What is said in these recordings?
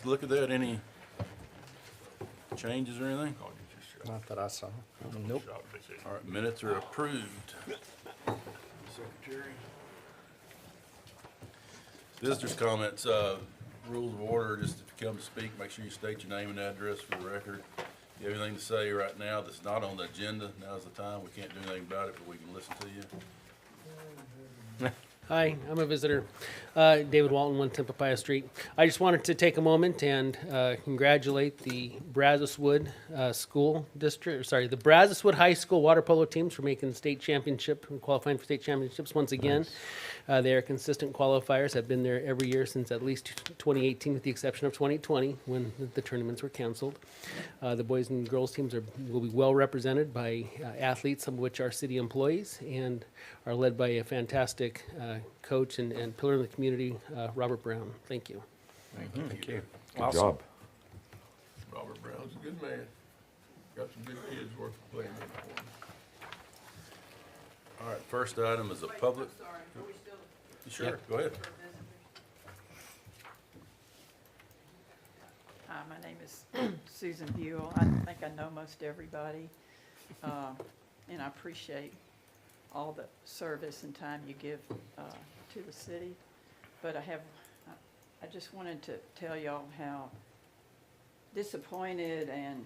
look at that? Any changes or anything? Not that I saw. Nope. All right, minutes are approved. Secretary. Visitors' comments, rules of order, just if you come to speak, make sure you state your name and address for the record. If you have anything to say right now that's not on the agenda, now's the time. We can't do anything about it, but we can listen to you. Hi, I'm a visitor. David Walton, 1 Templepia Street. I just wanted to take a moment and congratulate the Brazoswood School District, the Brazoswood High School water polo teams for making the state championship and qualifying for state championships once again. They are consistent qualifiers, have been there every year since at least 2018, with the exception of 2020 when the tournaments were canceled. The boys and girls teams will be well represented by athletes, some of which are city employees, and are led by a fantastic coach and pillar in the community, Robert Brown. Thank you. Thank you. Good job. Robert Brown's a good man. Got some good kids worth playing in for him. All right, first item is a public. Sorry, are we still? Sure, go ahead. Hi, my name is Susan Buell. I think I know most everybody, and I appreciate all the service and time you give to the city. But I just wanted to tell y'all how disappointed and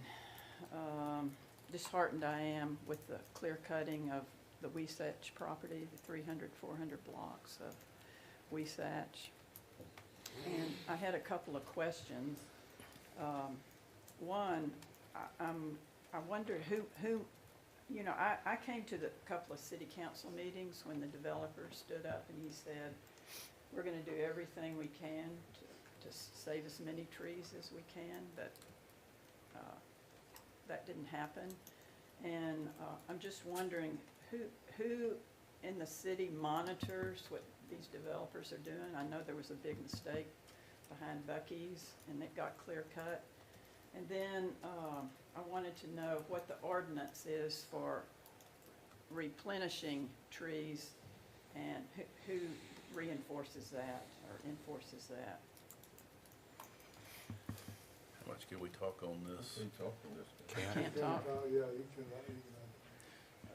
disheartened I am with the clear cutting of the Wasatch property, the 300, 400 blocks of Wasatch. And I had a couple of questions. One, I wondered who, you know, I came to the couple of city council meetings when the developer stood up and he said, we're gonna do everything we can to save as many trees as we can, but that didn't happen. And I'm just wondering who in the city monitors what these developers are doing? I know there was a big mistake behind Buc-ee's and it got clear cut. And then I wanted to know what the ordinance is for replenishing trees and who reinforces that or enforces that. How much can we talk on this? He talked to this guy. Can't talk. Yeah, you can,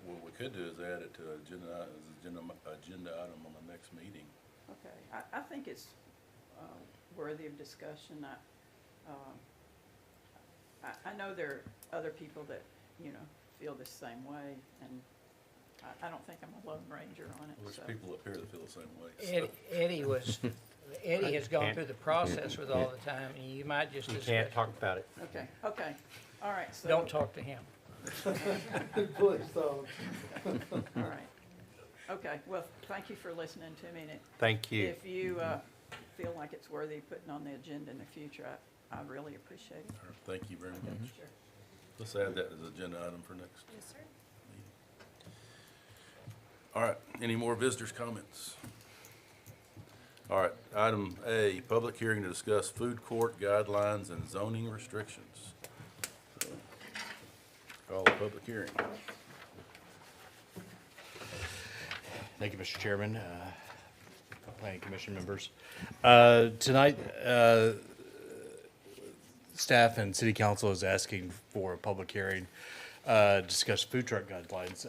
What we could do is add it to agenda item on the next meeting. Okay, I think it's worthy of discussion. I know there are other people that, you know, feel the same way, and I don't think I'm a lone ranger on it. There's So. people up here that feel the same way. so. Eddie has gone through the process with all the time, and you might just. You can't talk about it. Okay, all right, so. Don't talk to him. please don't. All right. Okay, well, thank you for listening to me, and Thank you. if you feel like it's worthy of putting on the agenda in the future, I really appreciate it. All right, thank you very much. Sure. Let's add that as an agenda item for next. Yes, sir. All right, any more visitors' comments? All right, item A, public hearing to discuss food court guidelines and zoning restrictions. So, call the public hearing. Thank you, Mr. Chairman, Planning Commission members. Tonight, staff and City Council is asking for a public hearing to discuss food truck guidelines.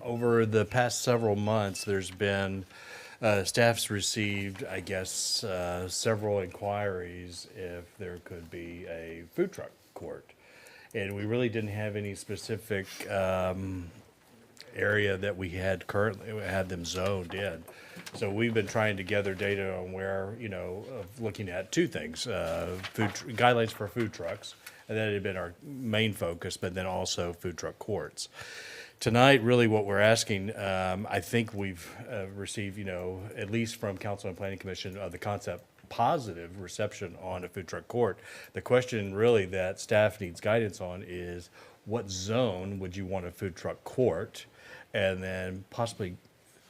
Over the past several months, there's been, staff's received, I guess, several inquiries if there could be a food truck court. And we really didn't have any specific area that we had them zoned in. So we've been trying to gather data on where, you know, looking at two things, guidelines for food trucks, and that had been our main focus, but then also food truck courts. Tonight, really what we're asking, I think we've received, you know, at least from Council and Planning Commission, the concept positive reception on a food truck court. The question really that staff needs guidance on is what zone would you want a food truck court? And then possibly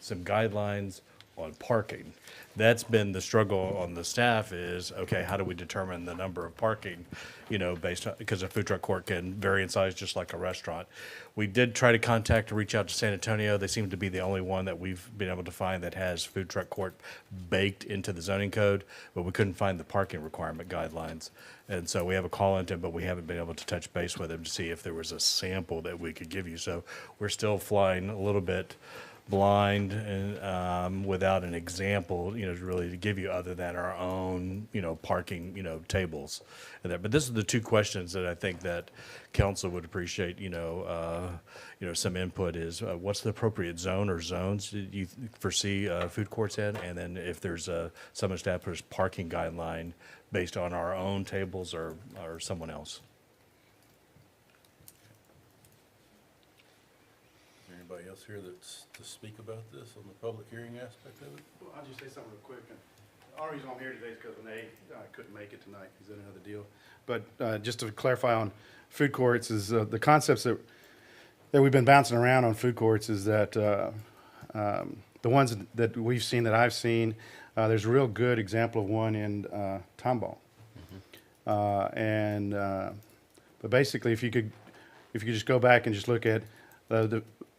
some guidelines on parking. That's been the struggle on the staff is, okay, how do we determine the number of parking, based on, because a food truck court can vary in size just like a restaurant. We did try to reach out to San Antonio. They seem to be the only one that we've been able to find that has food truck court baked into the zoning code, but we couldn't find the parking requirement guidelines. And so we have a call into him, but we haven't been able to touch base with him to see if there was a sample that we could give you. So we're still flying a little bit blind and without an example, really to give you other than our own, parking, tables. And that, but this are the two questions that I think that council would appreciate, some input is what's the appropriate zone or zones do you foresee food courts in? And then if there's some established parking guideline based on our own tables or someone else. Anybody else here that's to speak about this on the public hearing aspect of it? Well, I'll just say something real quick. The only reason I'm here today is because Renee couldn't make it tonight. He's in another deal. But just to clarify on food courts is the concepts that we've been bouncing around on food courts is that the ones that we've seen, that I've seen, there's a real good example of one in Tomball. But basically, if you could just go back and just look at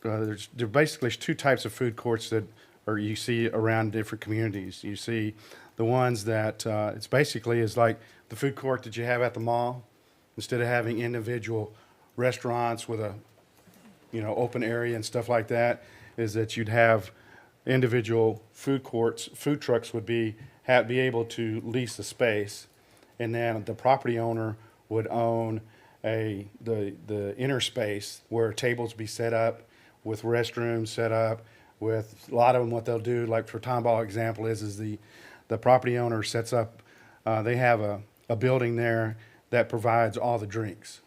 there basically two types of food courts that you see around different communities. You see the ones that it's basically is like the food court that you have at the mall. Instead of having individual restaurants with a open area and stuff like that, is that you'd have individual food courts. Food trucks would be able to lease the space, and then the property owner would own the inner space where tables be set up with restrooms set up with a lot of them. What they'll do, like for Tomball example, is the property owner sets up, they have a building there that provides all the drinks.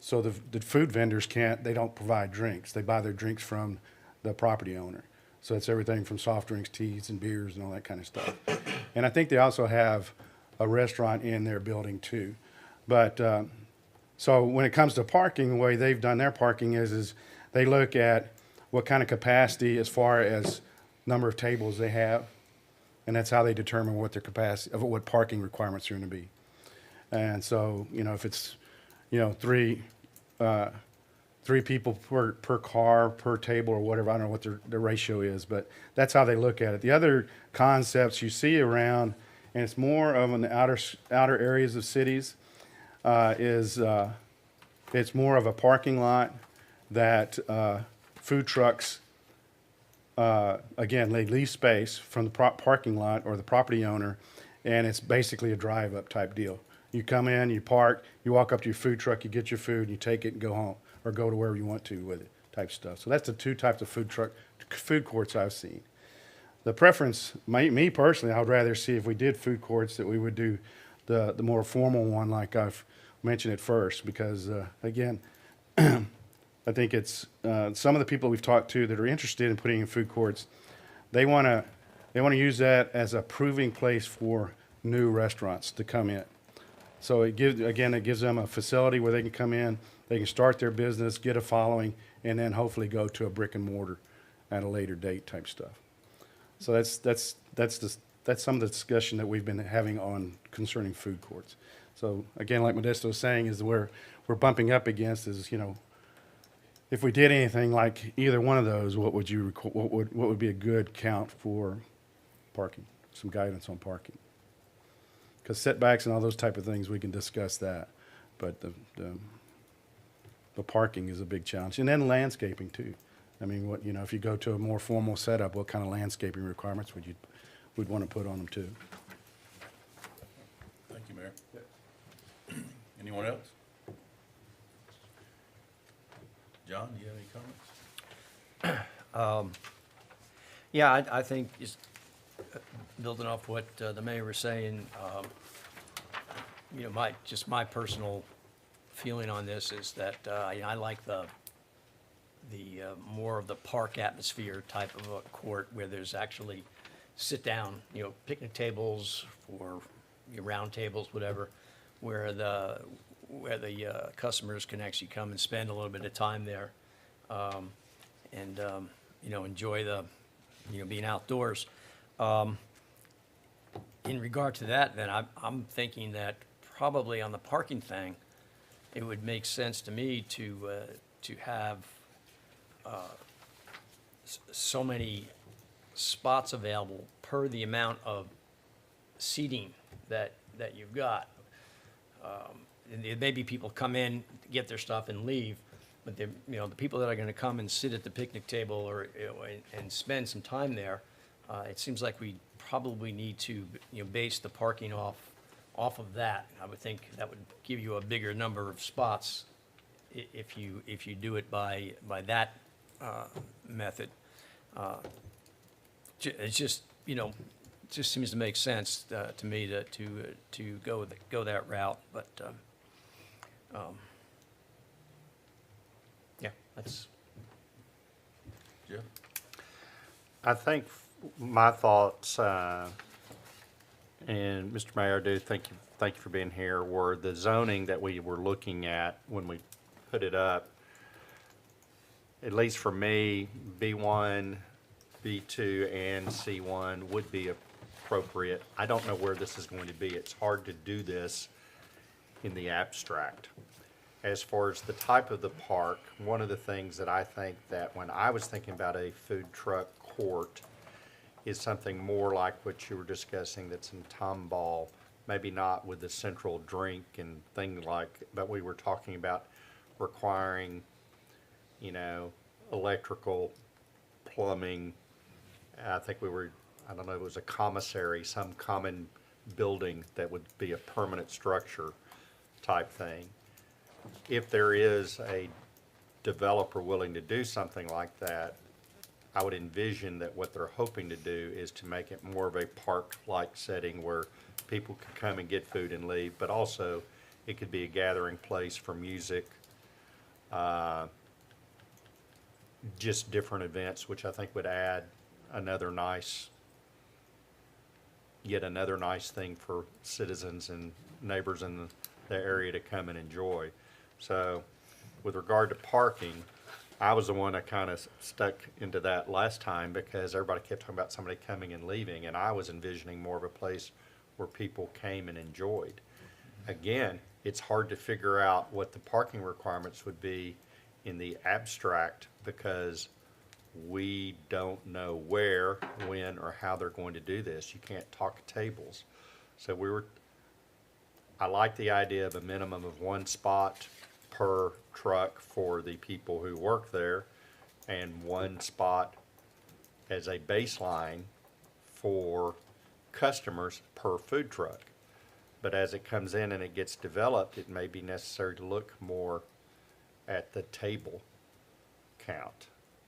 So the food vendors they don't provide drinks. They buy their drinks from the property owner. So it's everything from soft drinks, teas, and beers, and all that kind of stuff. And I think they also have a restaurant in their building too. But so when it comes to parking, the way they've done their parking is they look at what kind of capacity as far as number of tables they have, and that's how they determine what their capacity of what parking requirements are going to be. And so if it's three people per car per table or whatever, I don't know what the ratio is, but that's how they look at it. The other concepts you see around, and it's more of in the outer areas of cities, it's more of a parking lot that food trucks, again, they lease space from the parking lot or the property owner, and it's basically a drive-up type deal. You come in, you park, you walk up to your food truck, you get your food, you take it and go home, or go to wherever you want to with it type stuff. So that's the two types of food courts I've seen. The preference, me personally, I would rather see if we did food courts that we would do the more formal one like I've mentioned at first, because again, I think it's some of the people we've talked to that are interested in putting in food courts, they want to use that as a proving place for new restaurants to come in. So it gives them a facility where they can come in, they can start their business, get a following, and then hopefully go to a brick and mortar at a later date type stuff. So that's some of the discussion that we've been having on concerning food courts. So again, like Modesto was saying, is where we're bumping up against is, if we did anything like either one of those, what would be a good count for parking? Some guidance on parking. Because setbacks and all those type of things, we can discuss that. But the parking is a big challenge. And then landscaping too. I mean, if you go to a more formal setup, what kind of landscaping requirements would want to put on them too? Thank you, Mayor. Anyone else? John, do you have any comments? Yeah, I think just building off what the mayor was saying, my personal feeling on this is that I like the more of the park atmosphere type of a court where there's actually sit down, picnic tables or round tables, whatever, where the customers can actually come and spend a little bit of time there, and enjoy the being outdoors. In regard to that, then I'm thinking that probably on the parking thing, it would make sense to me to have so many spots available per the amount of seating that you've got. And maybe people come in, get their stuff and leave, but the people that are gonna come and sit at the picnic table or, and spend some time there, it seems like we probably need to, base the parking off of that. I would think that would give you a bigger number of spots if you do it by that, method. It's just, it just seems to make sense, to me to go that route, but, yeah, that's. Jeff? I think my thoughts, and Mr. Mayor, I do thank you for being here, were the zoning that we were looking at when we put it up. At least for me, B1, B2, and C1 would be appropriate. I don't know where this is going to be. It's hard to do this in the abstract. As far as the type of the park, one of the things that I think that when I was thinking about a food truck court is something more like what you were discussing that's in Tomball, maybe not with the central drink and things like, but we were talking about requiring, electrical, plumbing. I think I don't know, it was a commissary, some common building that would be a permanent structure type thing. If there is a developer willing to do something like that, I would envision that what they're hoping to do is to make it more of a park-like setting where people could come and get food and leave, but also it could be a gathering place for music, just different events, which I think would add yet another nice thing for citizens and neighbors in the area to come and enjoy. So with regard to parking, I was the one that kind of stuck into that last time because everybody kept talking about somebody coming and leaving, and I was envisioning more of a place where people came and enjoyed. Again, it's hard to figure out what the parking requirements would be in the abstract because we don't know where, when, or how they're going to do this. You can't talk tables. So I like the idea of a minimum of one spot per truck for the people who work there and one spot as a baseline for customers per food truck. But as it comes in and it gets developed, it may be necessary to look more at the table count.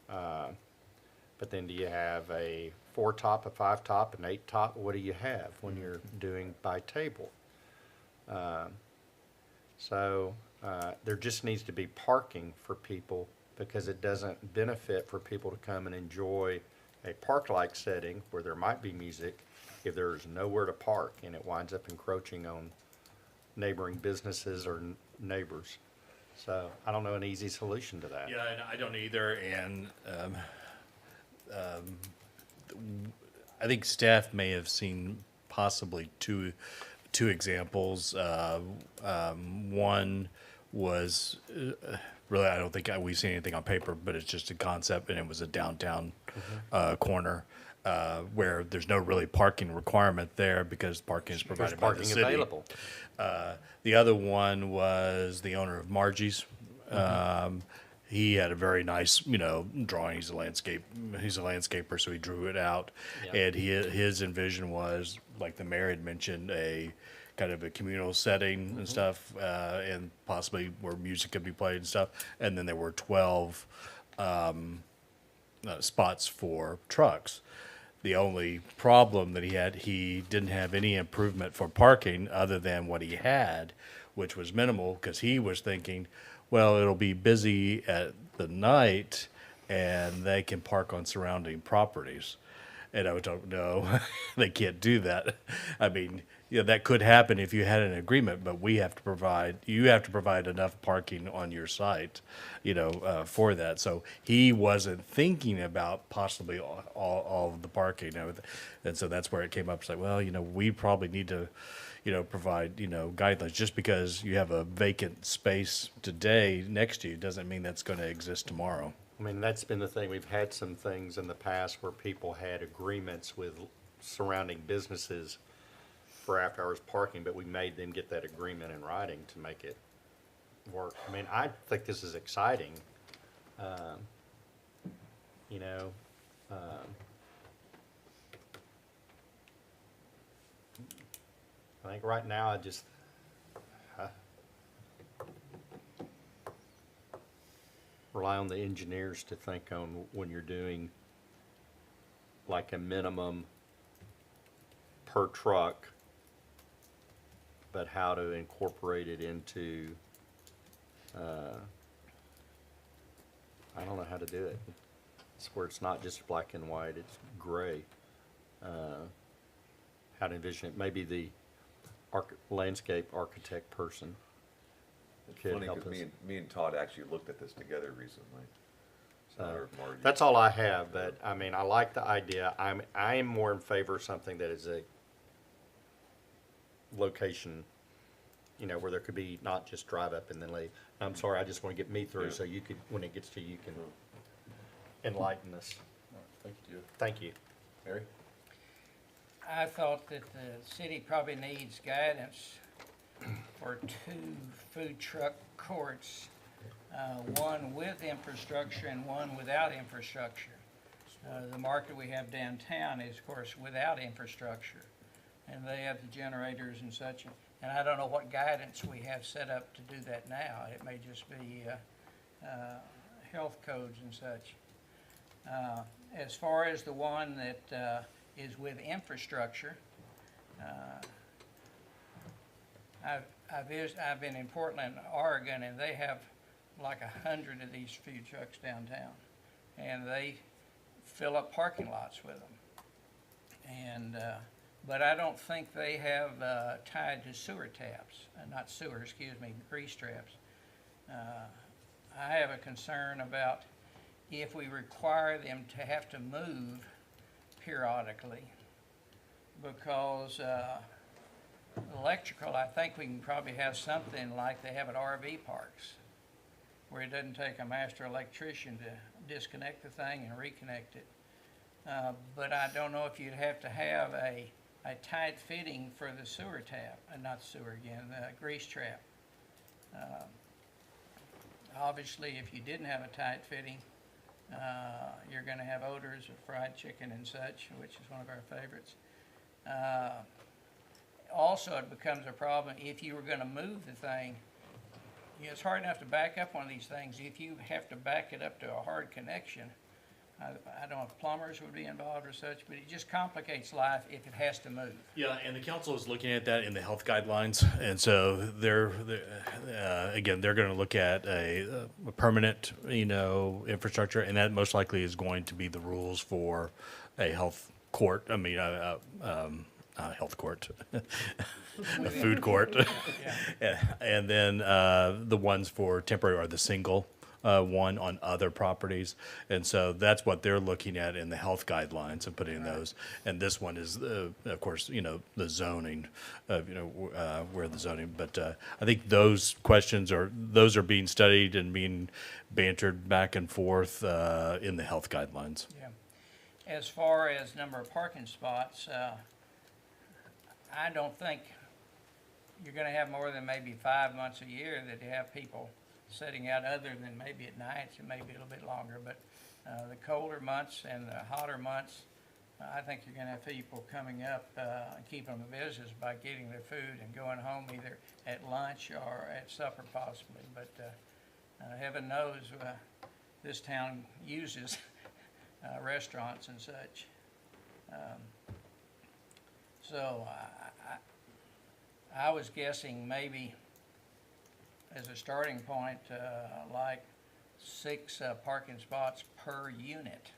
But then do you have a 4-top, a 5-top, an 8-top? What do you have when you're doing by table? There just needs to be parking for people because it doesn't benefit for people to come and enjoy a park-like setting where there might be music if there's nowhere to park and it winds up encroaching on neighboring businesses or neighbors. So I don't know an easy solution to that. Yeah, I don't either, and I think staff may have seen possibly two examples. One was really, I don't think we've seen anything on paper, but it's just a concept, and it was a downtown corner where there's no really parking requirement there because parking is provided by the city. Available. The other one was the owner of Margie's. He had a very nice, drawing. He's a landscaper, so he drew it out. Yeah. And his envision was, like the mayor had mentioned, a kind of a communal setting and stuff, and possibly where music could be played and stuff. And then there were 12 spots for trucks. The only problem that he didn't have any improvement for parking other than what he had, which was minimal, because he was thinking, well, it'll be busy at the night and they can park on surrounding properties. And I was like, no, they can't do that. I mean, that could happen if you had an agreement, but you have to provide enough parking on your site, for that. So he wasn't thinking about possibly all of the parking. And so that's where it came up. It's like, well, we probably need to, provide, guidelines. Just because you have a vacant space today next to you doesn't mean that's going to exist tomorrow. I mean, that's been the thing. We've had some things in the past where people had agreements with surrounding businesses for after-hours parking, but we made them get that agreement in writing to make it work. I mean, I think this is exciting. You know, I think right now I just, rely on the engineers to think on when you're doing like a minimum per truck, but how to incorporate it into, I don't know how to do it. It's where it's not just black and white, it's gray. How to envision it, maybe the landscape architect person could Funny, help because us. me and Todd actually looked at this together recently. So Margie- That's all I have, but I mean, I like the idea. I am more in favor of something that is a location, where there could be not just drive up and then leave. I'm sorry, I just want to get me through, Yeah. so you could, when it gets to you, can enlighten us. Thank you, Jeff. Thank you. Mary? I thought that the city probably needs guidance for 2 food truck courts, one with infrastructure and one without infrastructure. The market we have downtown is, of course, without infrastructure, and they have the generators and such. And I don't know what guidance we have set up to do that now. It may just be health codes and such. As far as the one that is with infrastructure, I've been in Portland, Oregon, and they have like 100 of these food trucks downtown, and they fill up parking lots with them. And but I don't think they have tied to sewer taps, not sewer, excuse me, grease traps. I have a concern about if we require them to have to move periodically, because electrical, I think we can probably have something like they have at RV parks, where it doesn't take a master electrician to disconnect the thing and reconnect it. But I don't know if you'd have to have a tight fitting for the sewer tap, not sewer again, the grease trap. Obviously, if you didn't have a tight fitting, you're going to have odors of fried chicken and such, which is one of our favorites. Also, it becomes a problem if you were going to move the thing. It's hard enough to back up one of these things. If you have to back it up to a hard connection, I don't know if plumbers would be involved or such, but it just complicates life if it has to move. Yeah, and the council is looking at that in the health guidelines, and so again, they're going to look at a permanent, infrastructure, and that most likely is going to be the rules for a health court. I mean, health court, a food court, and then the ones for temporary are the single. One on other properties, and so that's what they're looking at in the health guidelines and putting in those. And this one is, of course, the zoning, where the zoning. But I think those questions are being studied and being bantered back and forth in the health guidelines. Yeah. As far as number of parking spots, I don't think you're going to have more than maybe 5 months a year that you have people setting out, other than maybe at nights, it may be a little bit longer, but the colder months and the hotter months, I think you're going to have people coming up and keeping them in business by getting their food and going home either at lunch or at supper possibly. But heaven knows this town uses restaurants and such. So I was guessing maybe as a starting point, like 6 parking spots per unit.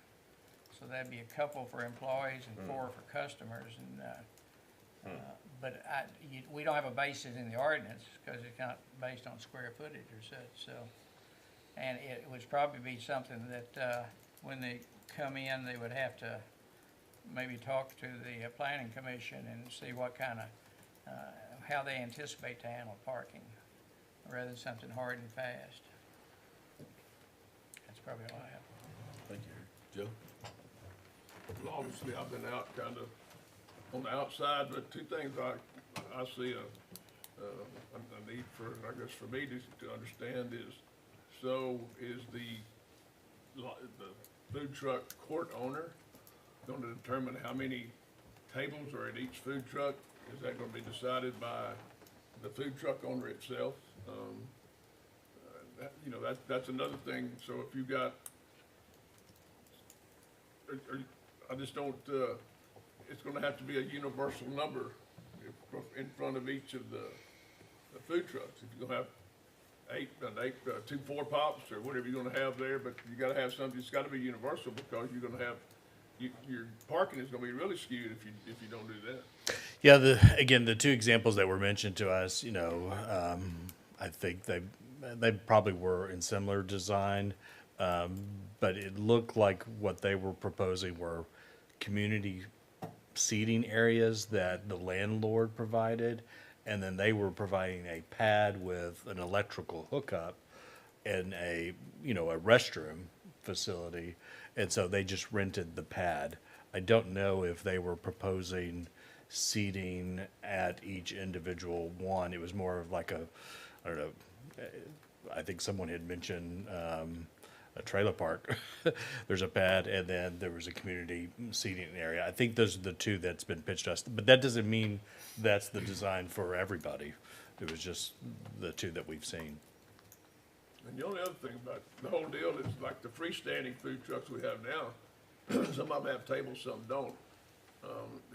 So that'd be a couple for employees and 4 for customers. And we don't have a basis in the ordinance, because it's not based on square footage or such, so. And it would probably be something that, when they come in, they would have to maybe talk to the planning commission and see what kind of, how they anticipate to handle parking, rather than something hard and fast. That's probably all I have. Thank you. Joe? Well, obviously, I've been out kind of on the outside, but two things I see a need for, I guess for me to understand is, so is the food truck court owner going to determine how many tables are at each food truck? Is that going to be decided by the food truck owner itself? That's another thing. So if you've got, I just don't, it's gonna have to be a universal number in front of each of the food trucks. If you're gonna have two 4-pops or whatever you're gonna have there, but you gotta have something, it's gotta be universal, because you're gonna have, your parking is gonna be really skewed if you don't do that. Yeah, the two examples that were mentioned to us, I think they probably were in similar design, but it looked like what they were proposing were community seating areas that the landlord provided, and then they were providing a pad with an electrical hookup and a restroom facility, and so they just rented the pad. I don't know if they were proposing seating at each individual one. It was more of like I don't know, I think someone had mentioned a trailer park. There's a pad, and then there was a community seating area. I think those are the two that's been pitched to us, but that doesn't mean that's the design for everybody. It was just the two that we've seen. And the only other thing about the whole deal is like the freestanding food trucks we have now, some of them have tables, some don't.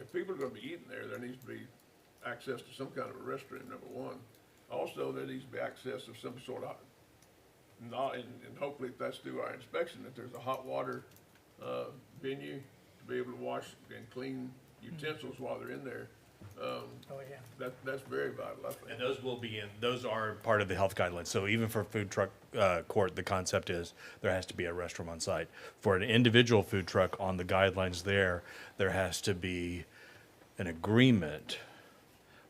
If people are gonna be eating there, there needs to be access to some kind of a restroom, number one. Also, there needs to be access of some sort of, and hopefully if that's through our inspection, that there's a hot water, venue to be able to wash and clean utensils while they're in there. Oh, yeah. That's very vital, I think. And those are part of the health guidelines. So even for food truck court, the concept is there has to be a restroom on site. For an individual food truck, on the guidelines there has to be an agreement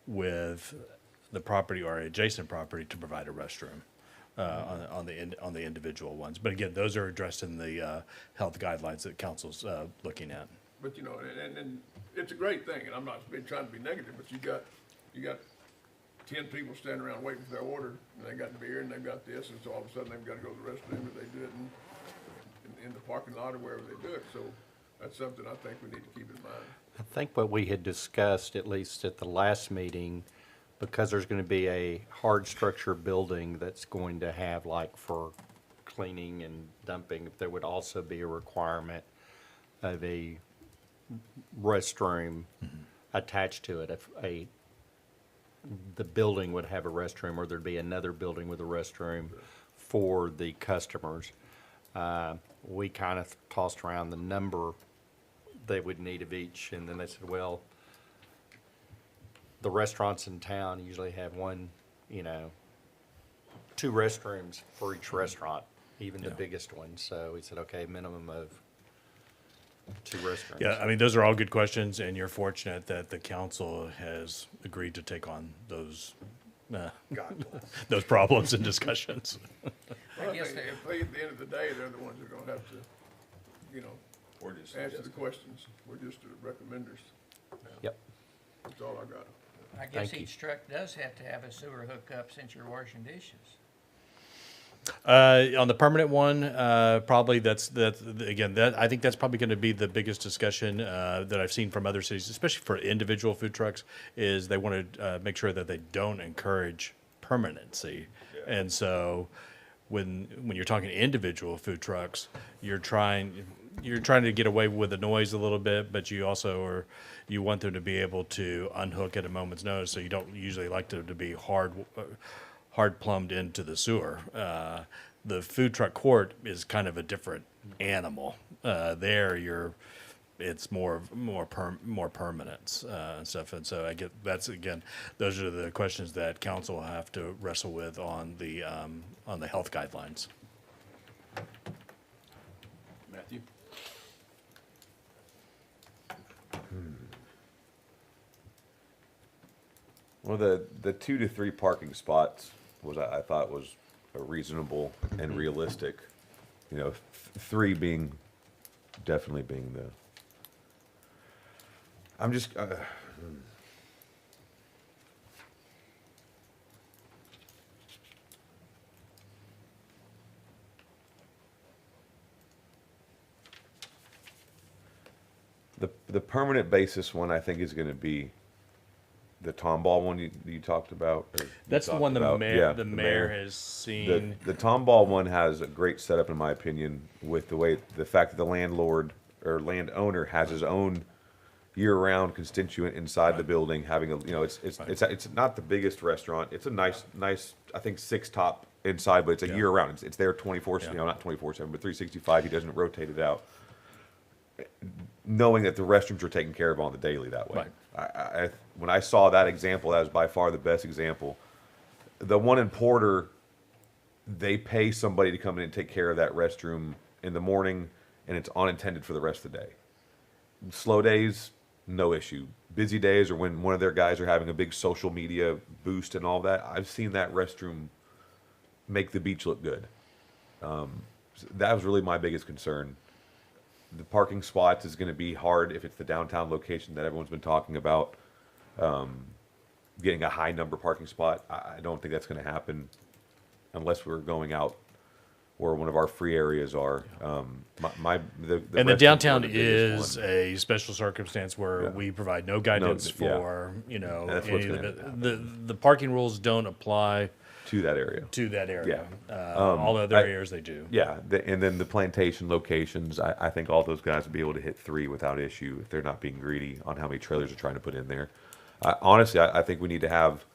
with the property or adjacent property to provide a restroom on the individual ones. But again, those are addressed in the health guidelines that council's looking at. But and it's a great thing, and I'm not trying to be negative, but you got 10 people standing around waiting for their order, and they got beer and they've got this, and so all of a sudden they've got to go to the restroom, and they do it in the parking lot or wherever they do it. So that's something I think we need to keep in mind. I think what we had discussed, at least at the last meeting, because there's going to be a hard structure building that's going to have, like, for cleaning and dumping, there would also be a requirement of a restroom attached to it. If the building would have a restroom, or there'd be another building with a restroom for the customers. We kind of tossed around the number they would need of each, and then they said, well, the restaurants in town usually have two restrooms for each restaurant, even the biggest ones. So we said, okay, minimum of 2 restrooms. Yeah, I mean, those are all good questions, and you're fortunate that the council has agreed to take on those those problems and discussions. Well, I guess think at the end of the day, they're the ones that are gonna have to, Or just answer the questions. We're just the recommenders. Yep. That's all I got. I guess Thank you. each truck does have to have a sewer hookup since you're washing dishes. On the permanent one, probably that's I think that's probably going to be the biggest discussion that I've seen from other cities, especially for individual food trucks, is they want to make sure that they don't encourage permanency. And so when you're talking individual food trucks, you're trying to get away with the noise a little bit, but you also you want them to be able to unhook at a moment's notice. So you don't usually like them to be hard plumbed into the sewer. The food truck court is kind of a different animal. There, it's more permanence and stuff. And so I get those are the questions that council will have to wrestle with on the health guidelines. Matthew? Well, the 2 to 3 parking spots I thought was a reasonable and realistic. You know, 3 being definitely being the. I'm just. The permanent basis one I think is going to be the Tomball one you talked about. That's the one the mayor has seen. The Tomball one has a great setup in my opinion with the fact that the landlord or landowner has his own year-round constituent inside the building, having it's not the biggest restaurant. It's a nice I think 6 top inside, but it's a year-round. It's there 24, not 24/7, but 365. He doesn't rotate it out. Knowing that the restrooms are taken care of on the daily that way. Right. When I saw that example, that was by far the best example. The one in Porter, they pay somebody to come in and take care of that restroom in the morning, and it's unintended for the rest of the day. Slow days, no issue. Busy days, or when one of their guys are having a big social media boost and all that, I've seen that restroom make the beach look good. That was really my biggest concern. The parking spots is going to be hard if it's the downtown location that everyone's been talking about. Getting a high number parking spot, I don't think that's going to happen unless we're going out where one of our free areas are. The downtown is a special circumstance where we provide no guidance for That's what's the parking rules don't apply to that area. All other areas they do. Yeah, and then the plantation locations, I think all those guys would be able to hit 3 without issue if they're not being greedy on how many trailers they're trying to put in there. Honestly, I think we need to have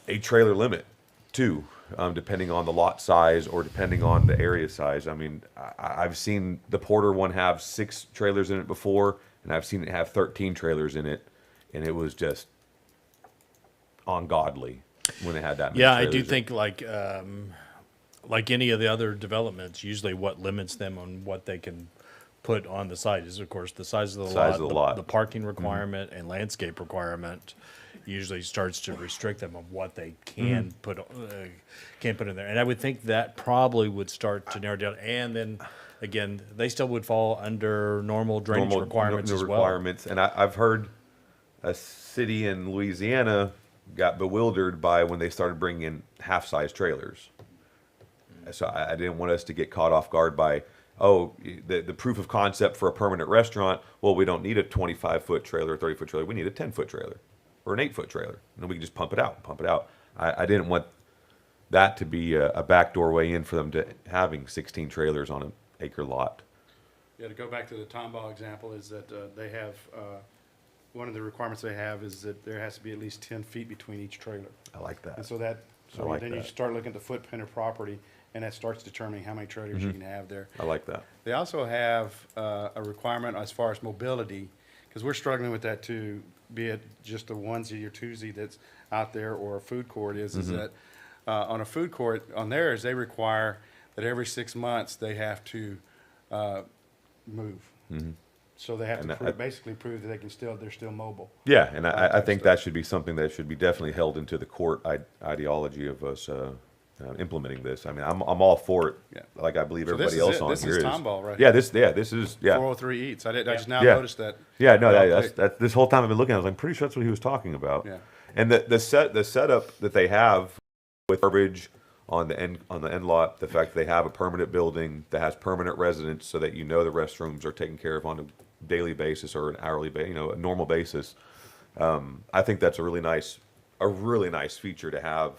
a trailer limit too, depending on the lot size or depending on the area size. I mean, I've seen the Porter one have 6 trailers in it before, and I've seen it have 13 trailers in it, and it was just ungodly when they had that many I trailers do in. think like any of the other developments, usually what limits them on what they can put on the site is, of course, the size of the lot, the parking requirement and landscape requirement usually starts to restrict them on what they can put in there. And I would think that probably would start to narrow down. And then again, they still would fall under normal drainage requirements as well. Requirements. And I've heard a city in Louisiana got bewildered by when they started bringing in half-size trailers. So I didn't want us to get caught off guard by, the proof of concept for a permanent restaurant. Well, we don't need a 25-foot trailer or 30-foot trailer. We need a 10-foot trailer or an 8-foot trailer. And we can just pump it out. I didn't want that to be a backdoor way in for them to having 16 trailers on an acre lot. Yeah, to go back to the Tomball example, is that they have, one of the requirements they have is that there has to be at least 10 feet between each trailer. I like that. And so then you start looking at the footprint of property, and that starts determining how many trailers you can have there. I like that. They also have a requirement as far as mobility, because we're struggling with that too, be it just a onesie or twosie that's out there or a food court is that on a food court, on theirs, they require that every 6 months they have to move. So they have to basically prove that they're still mobile. Yeah, and I think that should be something that should be definitely held into the court ideology of us implementing this. I mean, I'm all for it. Yeah. Like I believe So everybody this is else it. on This here is is. Tomball right Yeah, here. this is 403 Eats. I just now Yeah. noticed that. Yeah, no, that's this whole time I've been looking at it, I was like, I'm pretty sure that's what he was talking about. Yeah. And the setup that they have with garbage on the end lot, the fact that they have a permanent building that has permanent residents, so that the restrooms are taken care of on a daily basis or an hourly a normal basis. I think that's a really nice feature to have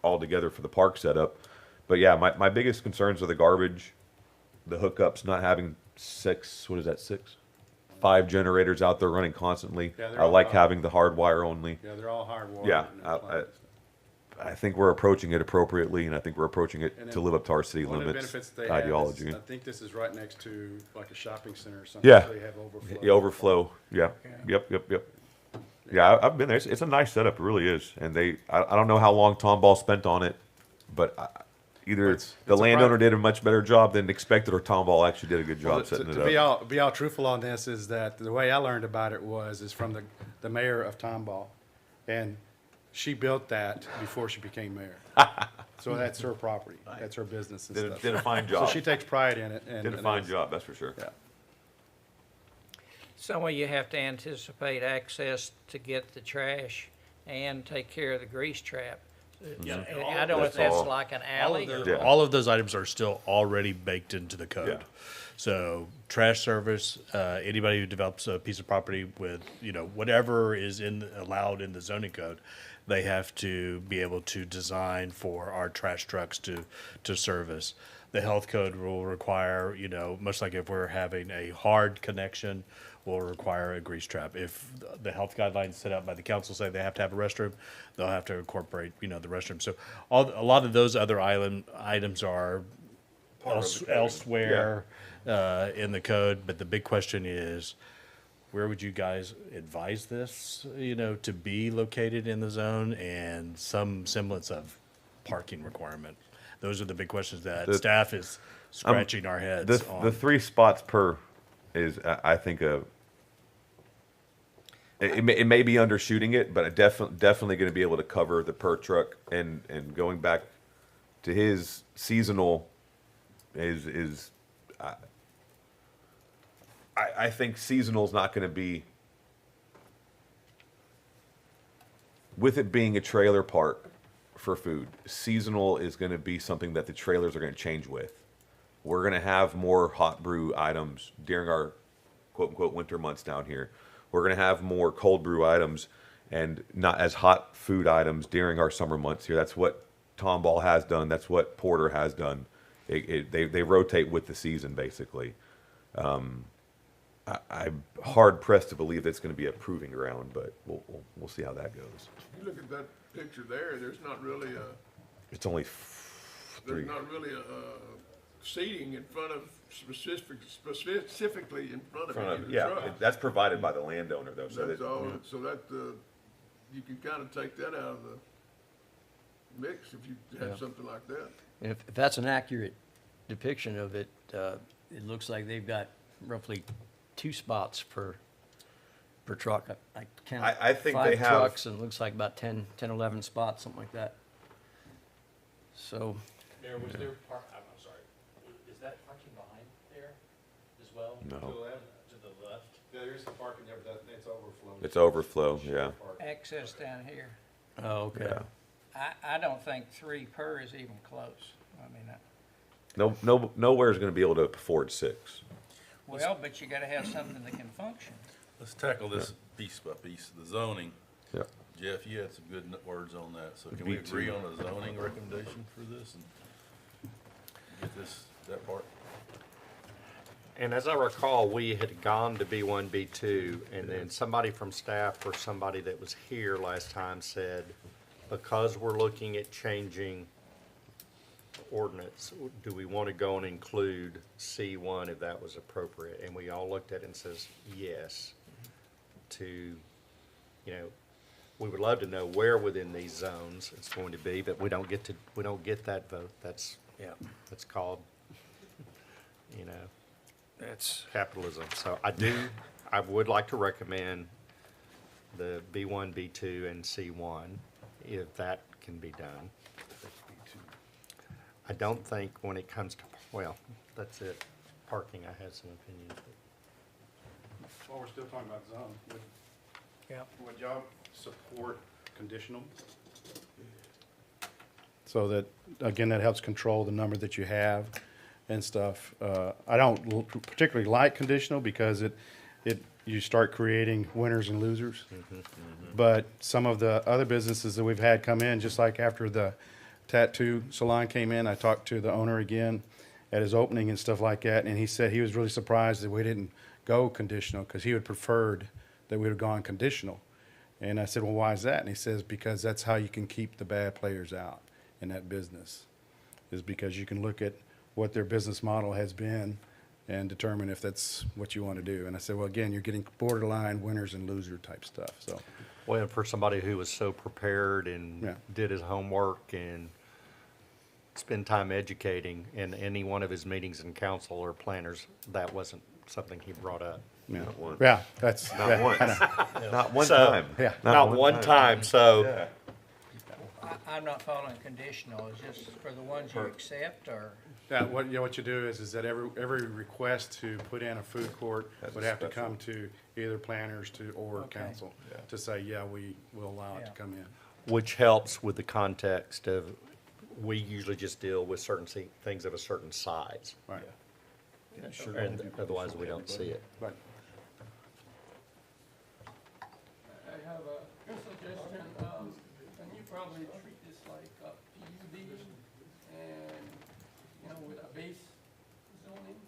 all together for the park setup. But yeah, my biggest concerns are the garbage, the hookups, not having 5 generators out there running constantly. Yeah, they're I all like hard. having the hardwire only. Yeah, they're all hardwired. Yeah, I think we're approaching it appropriately, and I think we're approaching it And to then live up to our city One of the limits benefits they have is, ideology. I think this is right next to like a shopping center or something. Yeah. So they have overflow. The overflow, yeah, yep. Yeah, I've been there. It's a nice setup, it really is. And I don't know how long Tom Ball spent on it, but either It's the a landowner private- did a much better job than expected, or Tom Ball actually did a good job Well, setting it to up. be all truthful on this is that the way I learned about it is from the mayor of Tomball. And she built that before she became mayor. So that's her property. That's her business and Did stuff. did a fine So job. she takes pride in it. And Did a and fine it's- job, that's for sure. Yeah. Somewhere you have to anticipate access to get the trash and take care of the grease trap. Yeah. And I don't know if That's all. that's like an alley or. Yeah. All of those items are still already baked into the code. Yeah. So trash service, anybody who develops a piece of property with, whatever is allowed in the zoning code, they have to be able to design for our trash trucks to service. The health code will require, much like if we're having a hard connection, will require a grease trap. If the health guidelines set out by the council say they have to have a restroom, they'll have to incorporate, the restroom. So a lot of those other items are elsewhere in the code, but the big question is, where would you guys advise this, to be located in the zone, and some semblance of parking requirement? Those are the big questions that staff is scratching our heads on. The 3 spots per is, I think, it may be undershooting it, but definitely going to be able to cover the per truck. And going back to his seasonal is I think seasonal is not going to be, with it being a trailer park for food, seasonal is going to be something that the trailers are going to change with. We're going to have more hot brew items during our quote unquote winter months down here. We're going to have more cold brew items and not as hot food items during our summer months here. That's what Tom Ball has done. That's what Porter has done. They rotate with the season, basically. I'm hard pressed to believe that's going to be a proving ground, but we'll see how that goes. You look at that picture there, there's not really It's only there's 3. not really seating in front of, specifically in front of any of the trucks. That's provided by the landowner, though. So That's that, all, so that, you can kind of take that out of the mix if you have something like that. And if that's an accurate depiction of it, it looks like they've got roughly 2 spots per truck. I count I think 5 they have- trucks, and it looks like about 10, 11 spots, something like that. So, Mayor, was there I'm sorry, is that parking behind there as well? No. To the left? There is parking there, but it's overflow. it's overflow, yeah. Access down here. oh, okay. Yeah. I don't think 3 per is even close. I mean, Nowhere's going to be able to afford 6. well, but you gotta have something that can function. Let's tackle this piece by piece. The zoning. Yeah. Jeff, you had some good words on that, so can we B2. agree on a zoning recommendation for this and get that part? And as I recall, we had gone to B1, B2, and then somebody from staff or somebody that was here last time said, because we're looking at changing ordinance, do we want to go and include C1 if that was appropriate? And we all looked at it and says, yes, to, we would love to know where within these zones it's going to be, but we don't get that vote. That's called, That's, capitalism. So I would like to recommend the B1, B2, and C1, if that can be done. I don't think when it comes to, well, that's it. Parking, I had some opinions. Well, we're still talking about zone. Would y'all support conditional? So that, again, that helps control the number that you have and stuff. I don't particularly like conditional because you start creating winners and losers. But some of the other businesses that we've had come in, just like after the tattoo salon came in, I talked to the owner again at his opening and stuff like that, and he said he was really surprised that we didn't go conditional because he would preferred that we would have gone conditional. And I said, well, why is that? And he says, because that's how you can keep the bad players out in that business, is because you can look at what their business model has been and determine if that's what you want to do. And I said, well, again, you're getting borderline winners and loser type stuff. So, Well, and for somebody who was so prepared and Yeah. did his homework and spend time educating in any one of his meetings in council or planners, that wasn't something he brought up. yeah, Not once. yeah, that's Not yeah, once. I know. Not one So- time. Yeah. Not one time, so. Yeah. I'm not following conditional, is just for the ones you accept, or? Yeah, what you do is that every request to put in a food court That's would a have to special. come to either planners or Okay. council Yeah. to say, yeah, we will allow it to Yeah. come in. Which helps with the context of, we usually just deal with certain things of a certain size. Right. And otherwise, we don't see it. But I have a suggestion, and you probably treat this like a PUD and, you know, with a base zoning.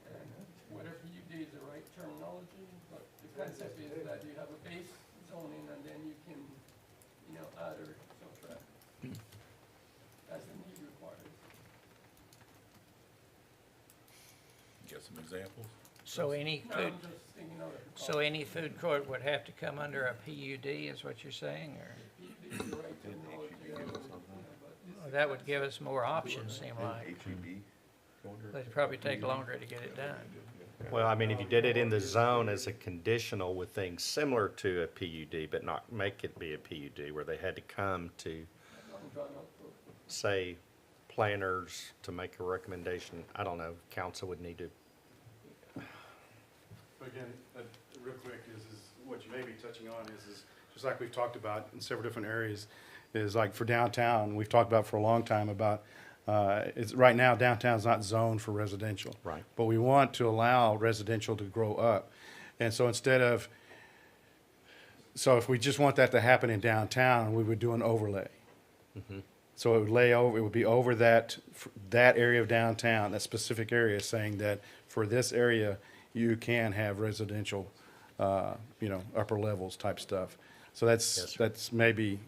And whether PUD is the right terminology, but the concept is that you have a base zoning and then you can, you know, add or subtract as the need requires. Get some examples? So any No, food, I'm just thinking of it. so any food court would have to come under a PUD, is what you're saying, or? PUD is the right terminology, I don't know, but this Well, that would give us more options, seem like. H-E-B. But it'd probably take longer to get it done. Well, I mean, if you did it in the zone as a conditional with things similar to a PUD, but not make it be a PUD, where they had to come to, I'm drawing up for. say, planners to make a recommendation, I don't know, council would need to. But again, real quick, is what you may be touching on is just like we've talked about in several different areas, is like for downtown, we've talked about for a long time about, it's, right now, downtown's not zoned for residential. Right. But we want to allow residential to grow up. And so so if we just want that to happen in downtown, we would do an overlay. So it would be over that area of downtown, that specific area, saying that for this area, you can have residential, upper levels type stuff. So Yes, sir. that's maybe,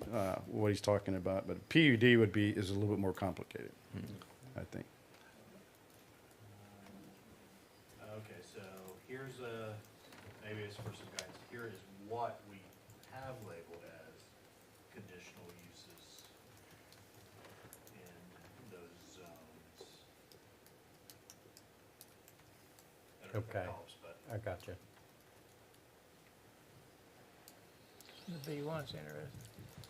what he's talking about, but PUD is a little bit more complicated, I think. Okay, so here's maybe it's for some guidance. Here is what we have labeled as conditional uses in those zones. I don't know if that Okay. helps, but. I got you. The B1's interesting.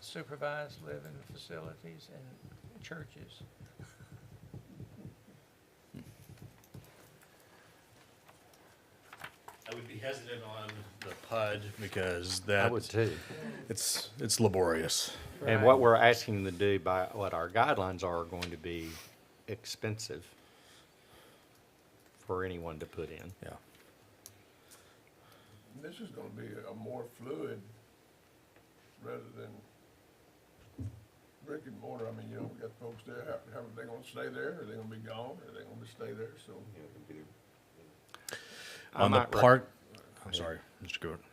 Supervised living facilities and churches. I would be hesitant on the PUD because I would too. It's laborious. And what we're asking them to do by what our guidelines are going to be expensive for anyone to put in. Yeah. This is gonna be a more fluid rather than brick and mortar. I mean, you know, we got folks there, how are they gonna stay there? Are they gonna be gone? Are they gonna stay there? So, I On the might park, I'm sorry, Mr. Gordon.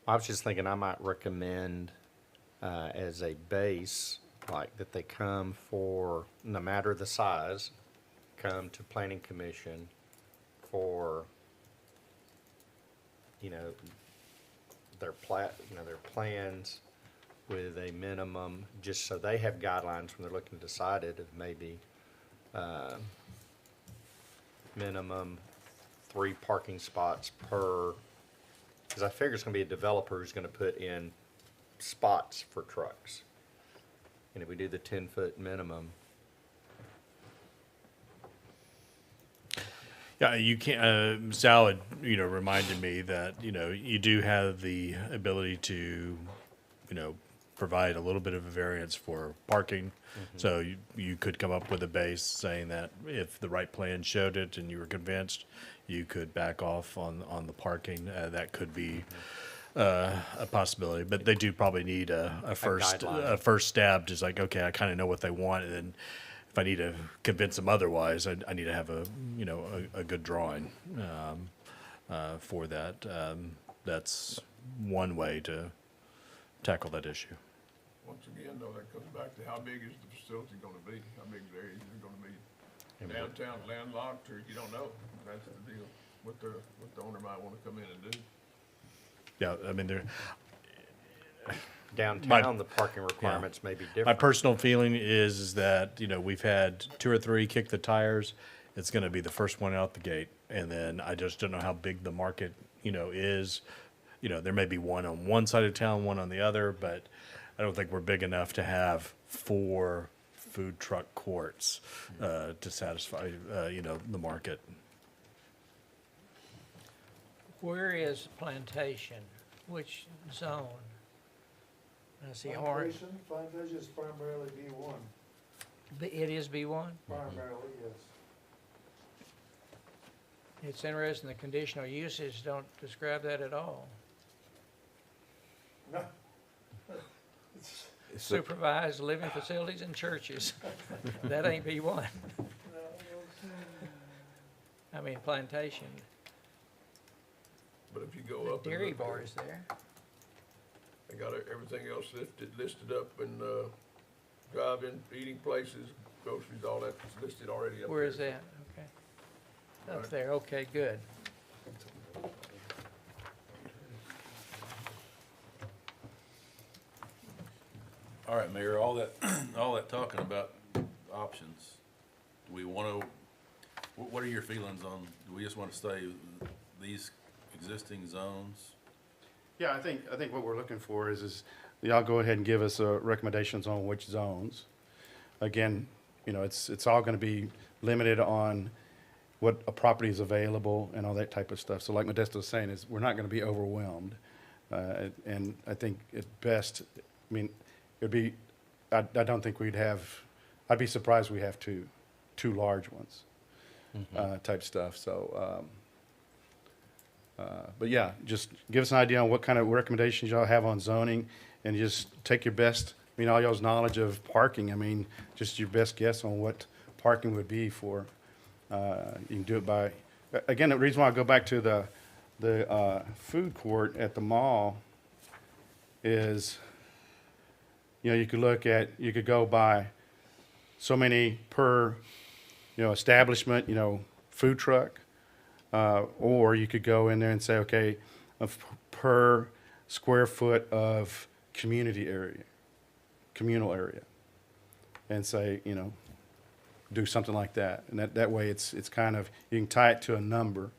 I was just thinking I might recommend, as a base, like that they come for, no matter the size, come to planning commission for, their their plans with a minimum, just so they have guidelines when they're looking to decide it, of maybe, minimum 3 parking spots per, because I figure it's gonna be a developer who's gonna put in spots for trucks. And if we do the 10-foot minimum, Yeah, you can't, Sal had, reminded me that, you do have the ability to, provide a little bit of a variance for parking. So you could come up with a base saying that if the right plan showed it and you were convinced, you could back off on the parking. That could be a possibility, but they do probably need a guideline. first stab, just like, okay, I kind of know what they want, and then if I need to convince them otherwise, I need to have a good drawing for that. That's one way to tackle that issue. Once again, though, that comes back to how big is the facility gonna be? How big is the area? Is it gonna be downtown landlocked, or you don't know? That's the deal, what the owner might wanna come in and do. Yeah, I mean, Downtown, the parking requirements may be my different. personal feeling is that, you know, we've had 2 or 3 kick the tires. It's gonna be the first one out the gate. And then I just don't know how big the market, you know, is. You know, there may be one on one side of town, one on the other, but I don't think we're big enough to have 4 food truck courts, to satisfy, you know, the market. Where is Plantation? Which zone? I see orange. Plantation is primarily B1, It is B1? primarily, yes. It's interesting, the conditional uses don't describe that at all. No. Supervised living facilities and churches. That ain't B1. I mean, Plantation, But if you go up and dairy look, bar is there. they got everything else listed up in, drive-in, eating places, groceries, all that's listed already up there. Where is that? Okay. Up Right. there, okay, good. All right, Mayor, all that, all that talking about options, do we want to, what are your feelings on, do we just want to stay these existing zones? Yeah, I think what we're looking for is y'all go ahead and give us recommendations on which zones. Again, you know, it's all gonna be limited on what a property is available and all that type of stuff. So like Modesto was saying, is we're not gonna be overwhelmed. And I think at best, I mean, it'd be, I don't think we'd have, I'd be surprised we have two large ones, type stuff, so, but yeah, just give us an idea on what kind of recommendations y'all have on zoning, and just take your best, I mean, all y'all's knowledge of parking, I mean, just your best guess on what parking would be for, you can do it by, again, the reason why I go back to the food court at the mall is, you know, you could look at, you could go by so many per, you know, establishment, you know, food truck, or you could go in there and say, okay, per square foot of community area, communal area, and say, you know, do something like that. And that way it's kind of, you can tie it to a number,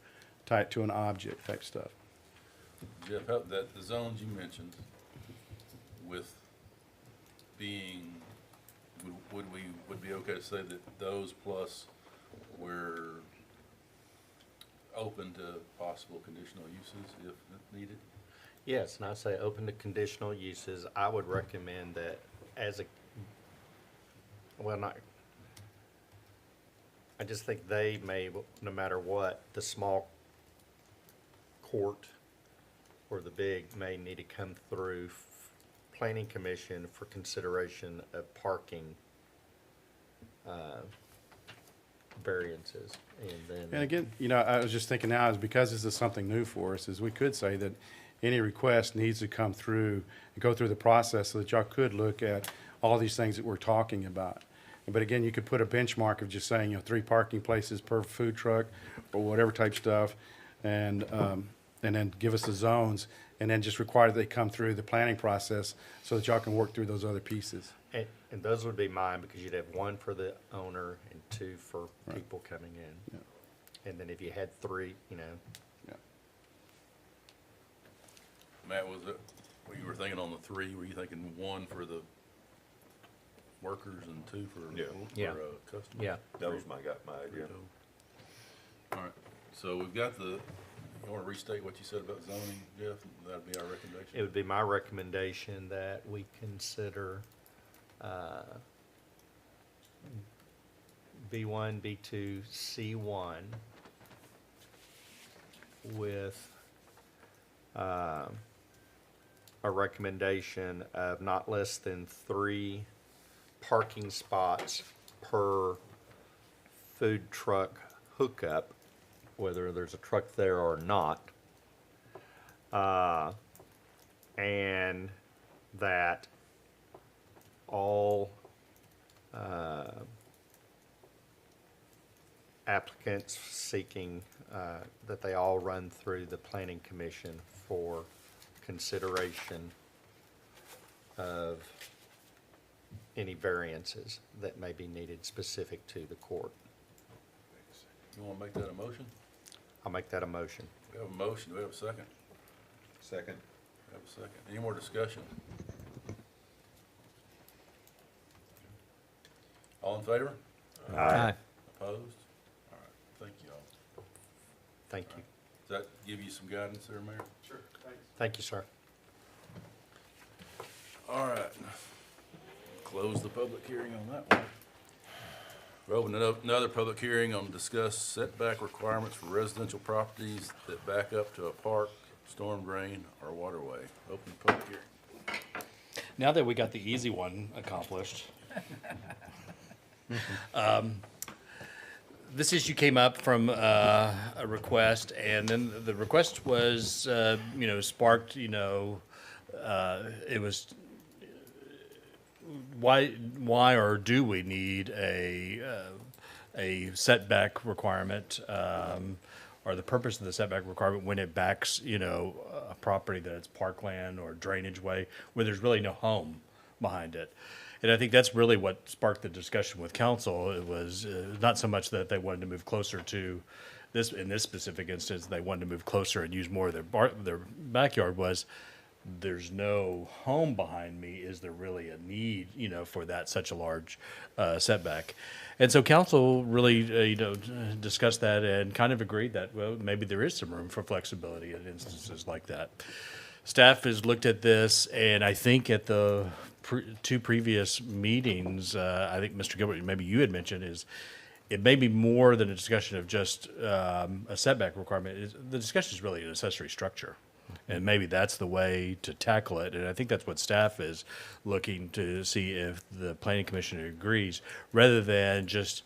tie it to an object type stuff. Jeff, the zones you mentioned with being, would be okay to say that those plus we're open to possible conditional uses if needed? Yes, and I say open to conditional uses. I would recommend that as a, well, not, I just think they may, no matter what, the small court or the big may need to come through planning commission for consideration of parking variances, and then. And again, you know, I was just thinking now is because this is something new for us, is we could say that any request needs to come through and go through the process so that y'all could look at all these things that we're talking about. But again, you could put a benchmark of just saying, you know, 3 parking places per food truck or whatever type stuff, and then give us the zones, and then just require that they come through the planning process so that y'all can work through those other pieces. And those would be mine, because you'd have 1 for the owner and 2 for people coming in. Yeah. And then if you had 3, you know, Matt, was it, what you were thinking on the 3, were you thinking 1 for the workers and 2 for, Yeah. customers? yeah. That was my idea. All right, so we've got you want to restate what you said about zoning, Jeff? That'd be our recommendation? It would be my recommendation that we consider B1, B2, C1 with a recommendation of not less than 3 parking spots per food truck hookup, whether there's a truck there or not. And that all applicants seeking, that they all run through the planning commission for consideration of any variances that may be needed specific to the court. You wanna make that a motion? I'll make that a motion. We have a motion, do we have a second? Second. We have a second. Any more discussion? All in favor? Aye. Opposed? All right, thank you all. Thank you. Does that give you some guidance there, Mayor? Sure, thanks. Thank you, sir. All right. Close the public hearing on that one. We'll open another public hearing on discuss setback requirements for residential properties that back up to a park, storm drain, or waterway. Open the public hearing. Now that we got the easy one accomplished. This issue came up from a request, and then the request was, sparked, it was, why or do we need a setback requirement, or the purpose of the setback requirement when it backs, a property that it's parkland or drainage way where there's really no home behind it. And I think that's really what sparked the discussion with council. It was not so much that they wanted to move closer to this, in this specific instance, they wanted to move closer and use more of their backyard, was there's no home behind me. Is there really a need, for that such a large setback? And so council really, discussed that and kind of agreed that, well, maybe there is some room for flexibility in instances like that. Staff has looked at this, and I think at the two previous meetings, I think Mr. Gilbert, maybe you had mentioned, is it may be more than a discussion of just a setback requirement. The discussion is really an accessory structure. And maybe that's the way to tackle it. And I think that's what staff is looking to see if the planning commission agrees, rather than just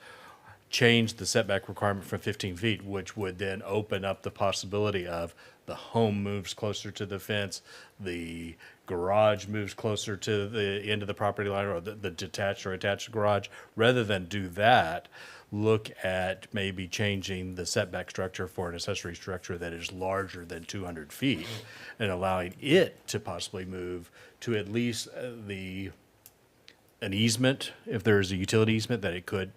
change the setback requirement from 15 feet, which would then open up the possibility of the home moves closer to the fence, the garage moves closer to the end of the property line, or the detached or attached garage. Rather than do that, look at maybe changing the setback structure for an accessory structure that is larger than 200 feet and allowing it to possibly move to at least an easement, if there's a utility easement, that it could,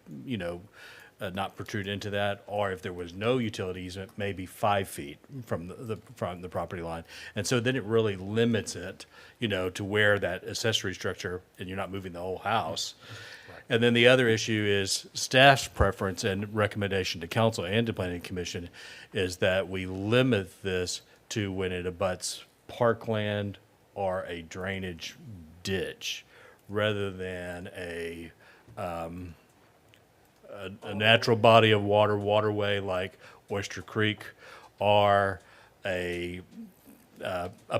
not protrude into that, or if there was no utility easement, maybe 5 feet from the property line. And so then it really limits it, to where that accessory structure, and you're not moving the whole house. And then the other issue is staff's preference and recommendation to council and to planning commission is that we limit this to when it abuts parkland or a drainage ditch, rather than a natural body of water, waterway like Oyster Creek, or a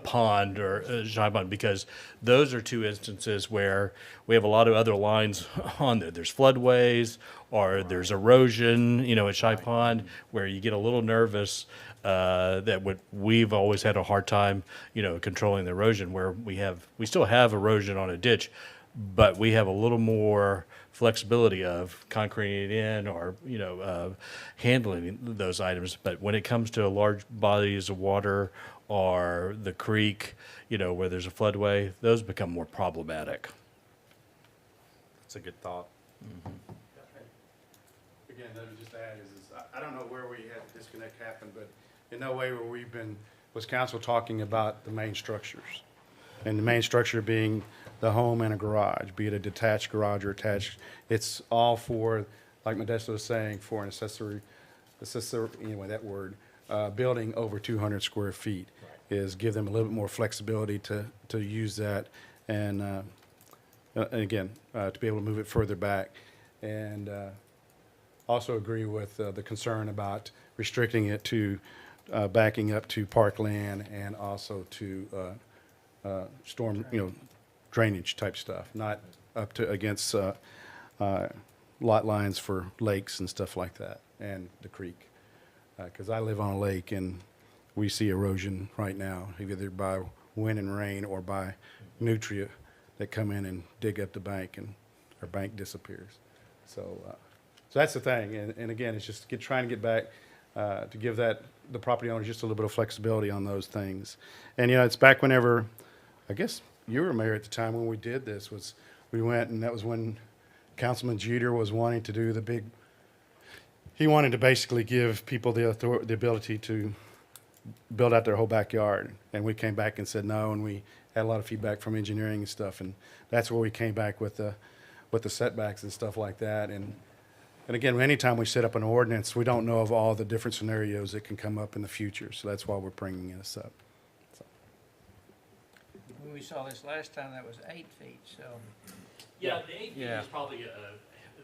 pond or a shy pond, because those are two instances where we have a lot of other lines on there. There's floodways, or there's erosion, at Shy Pond, where you get a little nervous we've always had a hard time, controlling the erosion, where we still have erosion on a ditch, but we have a little more flexibility of concreting it in, or handling those items. But when it comes to large bodies of water or the creek, where there's a floodway, those become more problematic. That's a good thought. Again, let me just add is I don't know where we had the disconnect happen, but in no way was council talking about the main structures. And the main structure being the home and a garage, be it a detached garage or attached. It's all for, like Modesto was saying, for an accessory, anyway, that word, building over 200 square feet, is give them a little bit more flexibility to use that, and again, to be able to move it further back. And also agree with the concern about restricting it to backing up to parkland and also to storm, drainage type stuff, not up to against lot lines for lakes and stuff like that, and the creek. Because I live on a lake and we see erosion right now, either by wind and rain or by nutria that come in and dig up the bank and our bank disappears. So, so that's the thing. And again, it's just trying to get back to give the property owners just a little bit of flexibility on those things. And, it's back whenever, I guess you were mayor at the time when we did this, we went, and that was when Councilman Jeter was wanting to do he wanted to basically give people the ability to build out their whole backyard. And we came back and said no, and we had a lot of feedback from engineering and stuff, and that's where we came back with the setbacks and stuff like that. And again, anytime we set up an ordinance, we don't know of all the different scenarios that can come up in the future, so that's why we're bringing this up. When we saw this last time, that was 8 feet, so. Yeah, the 8 feet Yeah. is probably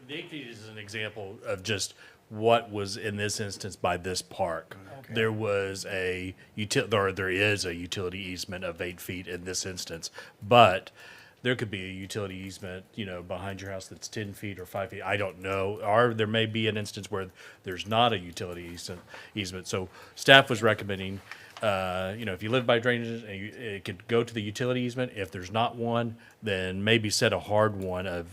the 8 feet is an example of just what was in this instance by this park. Okay. There was there is a utility easement of 8 feet in this instance, but there could be a utility easement, behind your house that's 10 feet or 5 feet. I don't know. Or there may be an instance where there's not a utility easement. So staff was recommending, if you live by drainage, it could go to the utility easement. If there's not one, then maybe set a hard one of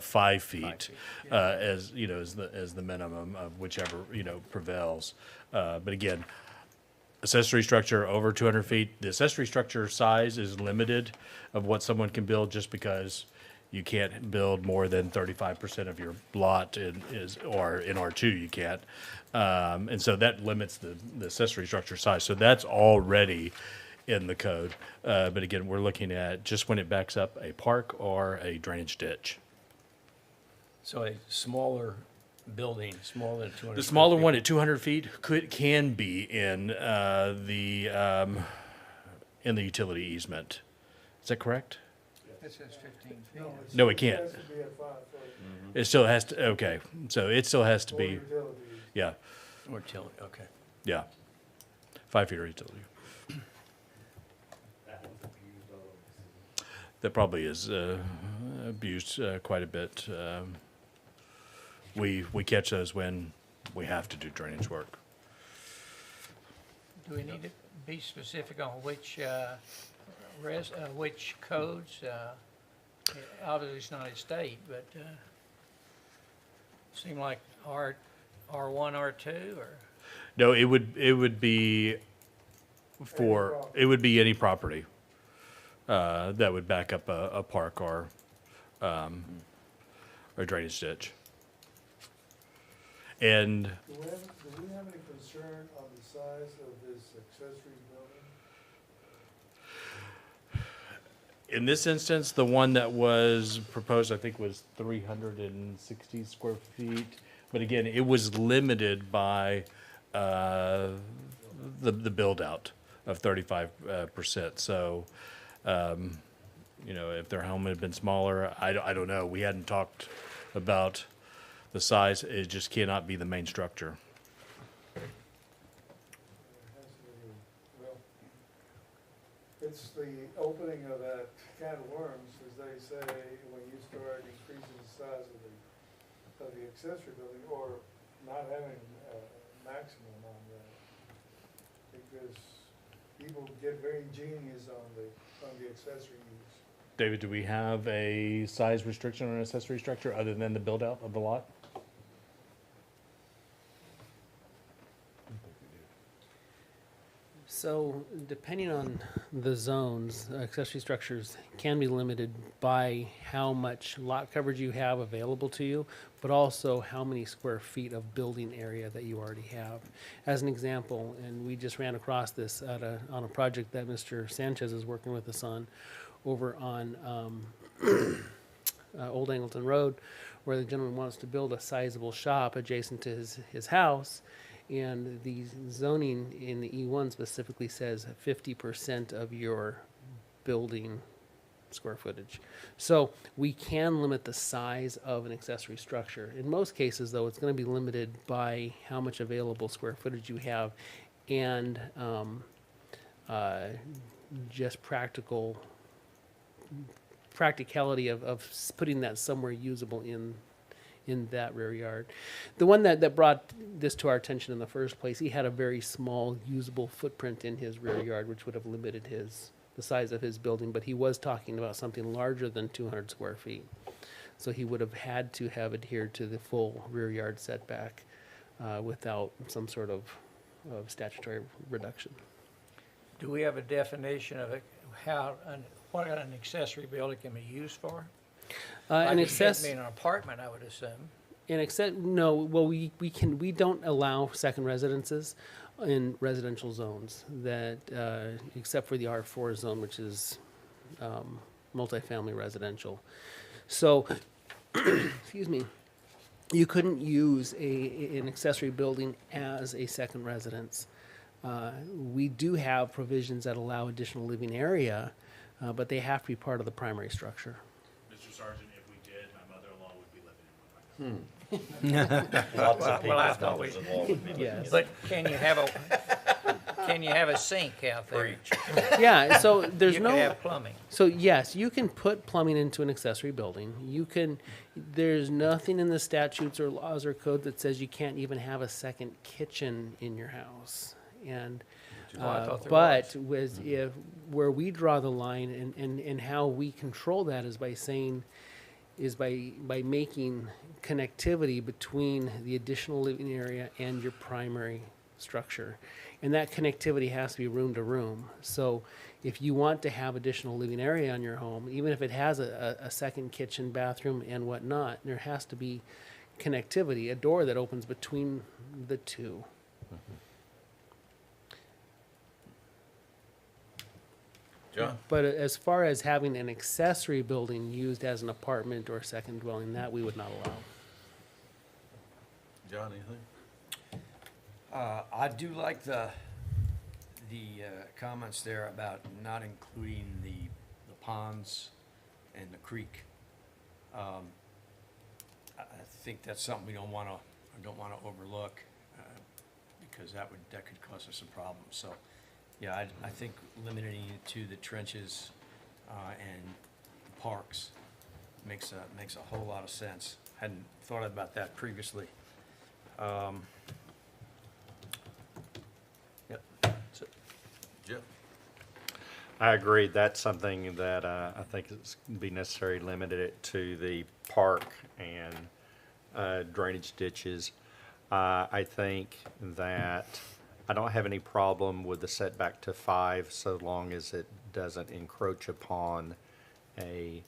5 feet, as the minimum of whichever prevails. But again, accessory structure over 200 feet. The accessory structure size is limited of what someone can build, just because you can't build more than 35% of your lot or in R2 you can't. And so that limits the accessory structure size. So that's already in the code. But again, we're looking at just when it backs up a park or a drainage ditch. So a smaller building, smaller than 200. The smaller one at 200 feet can be in the utility easement. Is that correct? It says 15 feet. No, it can't. It has to be a 5 foot. It still has to. Okay, so it still has to Or be. utilities. Yeah, Or utility, okay. yeah. 5 feet or utility. That probably is abused quite a bit. We catch those when we have to do drainage work. Do we need to be specific on which codes? Obviously, it's not a state, but seem like R1, R2, or? No, it would be any property that would back up a park or a drainage ditch. And Do we have any concern on the size of this accessory building? in this instance, the one that was proposed, I think, was 360 square feet. But again, it was limited by the build-out of 35%. So, if their home had been smaller, I don't know. We hadn't talked about the size. It just cannot be the main structure. Well, it's the opening of that can of worms, as they say, when you start increasing the size of the accessory building, or not having a maximum on that. Because people get very ingenious on the accessory use. David, do we have a size restriction on an accessory structure other than the build-out of the lot? So depending on the zones, accessory structures can be limited by how much lot coverage you have available to you, but also how many square feet of building area that you already have. As an example, and we just ran across this on a project that Mr. Sanchez is working with us on over on Old Angleton Road, where the gentleman wants to build a sizable shop adjacent to his house. And the zoning in the E1 specifically says 50% of your building square footage. So we can limit the size of an accessory structure. In most cases, though, it's going to be limited by how much available square footage you have and just practicality of putting that somewhere usable in that rear yard. The one that brought this to our attention in the first place, he had a very small usable footprint in his rear yard, which would have limited his the size of his building, but he was talking about something larger than 200 square feet. So he would have had to have adhered to the full rear yard setback without some sort of statutory reduction. Do we have a definition of it, what an accessory building can be used for? An Like it can't access, be an apartment, I would assume. no, well, we don't allow second residences in residential zones that, except for the R4 zone, which is multifamily residential. So, excuse me, you couldn't use an accessory building as a second residence. We do have provisions that allow additional living area, but they have to be part of the primary structure. Mr. Sergeant, if we did, my mother-in-law would be living in one right now. Lots of Well, I people's thought mothers-in-law would be living Yes. in But can you have a sink out there? Yeah, so there's You no. can have plumbing. So yes, you can put plumbing into an accessory building. There's nothing in the statutes or laws or code that says you can't even have a second kitchen in your house. And, Oh, I thought there but where we draw the line and how we control that is by making connectivity between the additional living area and your primary structure. And that connectivity has to be room to room. So if you want to have additional living area on your home, even if it has a second kitchen, bathroom, and whatnot, there has to be connectivity, a door that opens between the two. John? But as far as having an accessory building used as an apartment or a second dwelling, that we would not allow. John, anything? I do like the comments there about not including the ponds and the creek. I think that's something we don't want to overlook because that could cause us some problems. So, yeah, I think limiting it to the trenches and parks makes a whole lot of sense. Hadn't thought about that previously. Yep. So, Jeff? I agree. That's something that I think it's be necessary, limited it to the park and drainage ditches. I think that I don't have any problem with the setback to 5 so long as it doesn't encroach upon a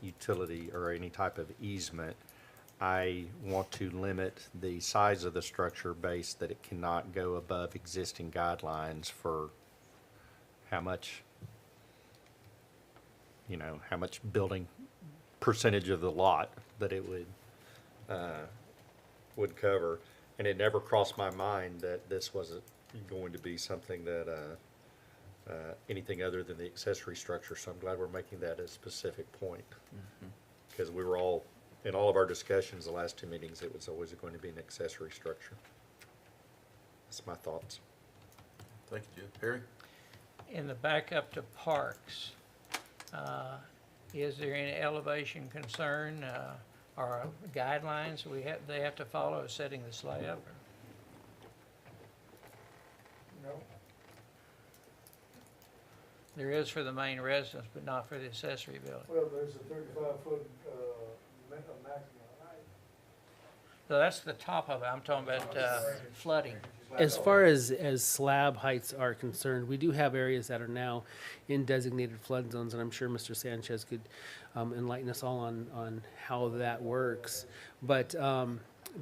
utility or any type of easement. I want to limit the size of the structure base that it cannot go above existing guidelines for how much building percentage of the lot that it would cover. And it never crossed my mind that this wasn't going to be something that, anything other than the accessory structure. So I'm glad we're making that a specific point. Because we were all, in all of our discussions the last 2 meetings, it was always going to be an accessory structure. That's my thoughts. Thank you, Jeff. Harry? In the backup to parks, is there any elevation concern or guidelines they have to follow setting the slab? No, There is for the main residence, but not for the accessory building. well, there's a 35-foot maximum height. So that's the top of it. I'm talking about flooding. As far as slab heights are concerned, we do have areas that are now in designated flood zones, and I'm sure Mr. Sanchez could enlighten us all on how that works. But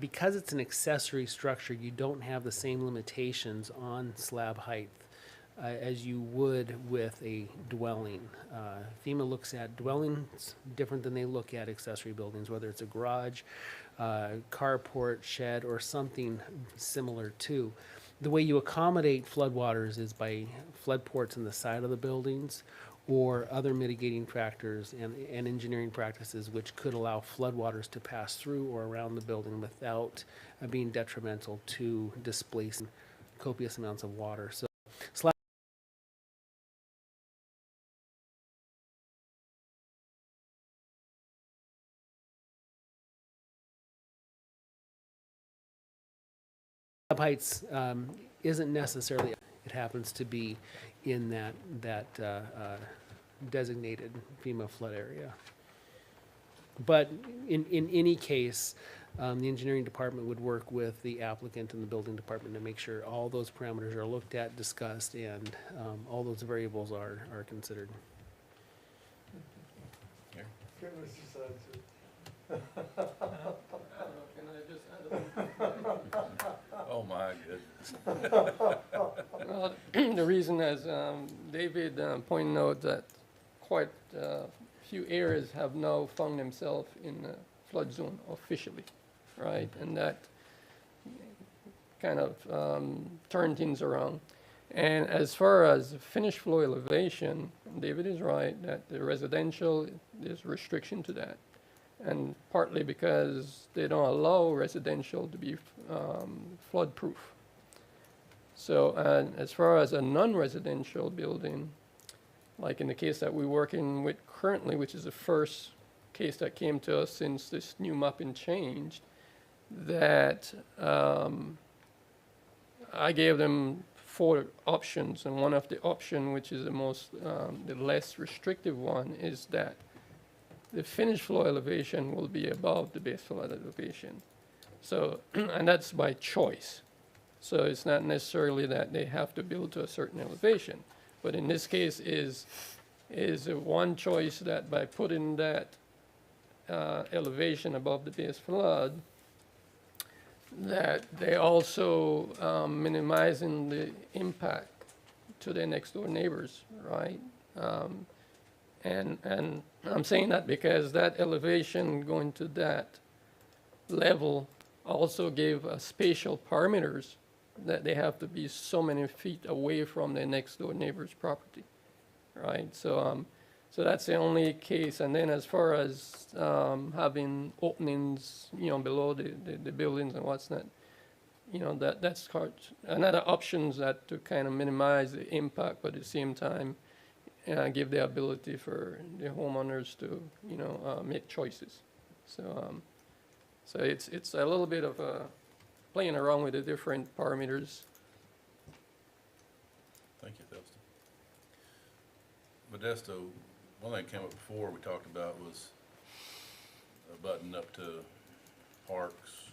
because it's an accessory structure, you don't have the same limitations on slab height as you would with a dwelling. FEMA looks at dwellings different than they look at accessory buildings, whether it's a garage, carport, shed, or something similar to. The way you accommodate floodwaters is by flood ports in the side of the buildings or other mitigating factors and engineering practices which could allow floodwaters to pass through or around the building without being detrimental to displacing copious amounts of water. So slab heights isn't necessarily it happens to be in that designated FEMA flood area. But in any case, the engineering department would work with the applicant and the building department to make sure all those parameters are looked at, discussed, and all those variables are considered. Give us a side too. I don't know, can I just add a little? Oh, my goodness. Well, the reason, as David pointed out, that quite a few areas have now found themselves in the flood zone officially, right? And that kind of turned things around. And as far as finished floor elevation, David is right that the residential, there's restriction to that. And partly because they don't allow residential to be flood-proof. So, and as far as a non-residential building, like in the case that we're working with currently, which is the first case that came to us since this new mapping changed, that I gave them 4 options, and one of the option, which is the most, the less restrictive one, is that the finished floor elevation will be above the base floor elevation. So, and that's by choice. So it's not necessarily that they have to build to a certain elevation. But in this case is one choice that by putting that elevation above the base flood, that they also minimizing the impact to their next door neighbors, right? And I'm saying that because that elevation going to that level also gave spatial parameters that they have to be so many feet away from their next door neighbor's property, right? So, so that's the only case. And then as far as having openings, you know, below the buildings and what's not, you know, that's hard. Another options that to kind of minimize the impact, but at the same time, give the ability for the homeowners to, you know, make choices. So, so it's a little bit of playing around with the different parameters. Thank you, Dustin. Modesto, one thing that came up before we talked about was a button up to parks.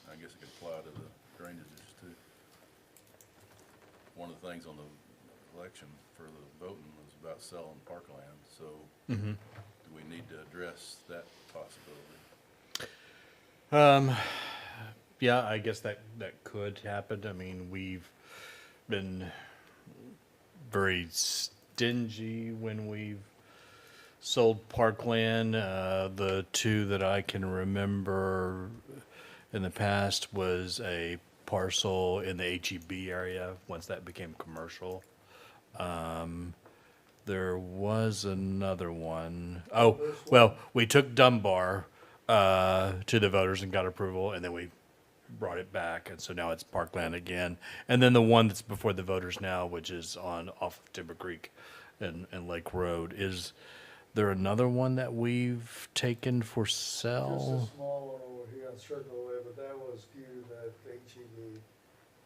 I guess it could apply to the drainages too. One of the things on the election for the voting was about selling Parkland, so do we need to address that possibility? Yeah, I guess that could happen. I mean, we've been very stingy when we've sold Parkland. The 2 that I can remember in the past was a parcel in the HEB area, once that became commercial. There was another one. Oh, well, we took Dunbar to the voters and got approval, and then we brought it back, and so now it's Parkland again. And then the one that's before the voters now, which is off of Timber Creek and Lake Road. Is there another one that we've taken for sale? Just a small one over here on Circle Way, but that was viewed at HEB.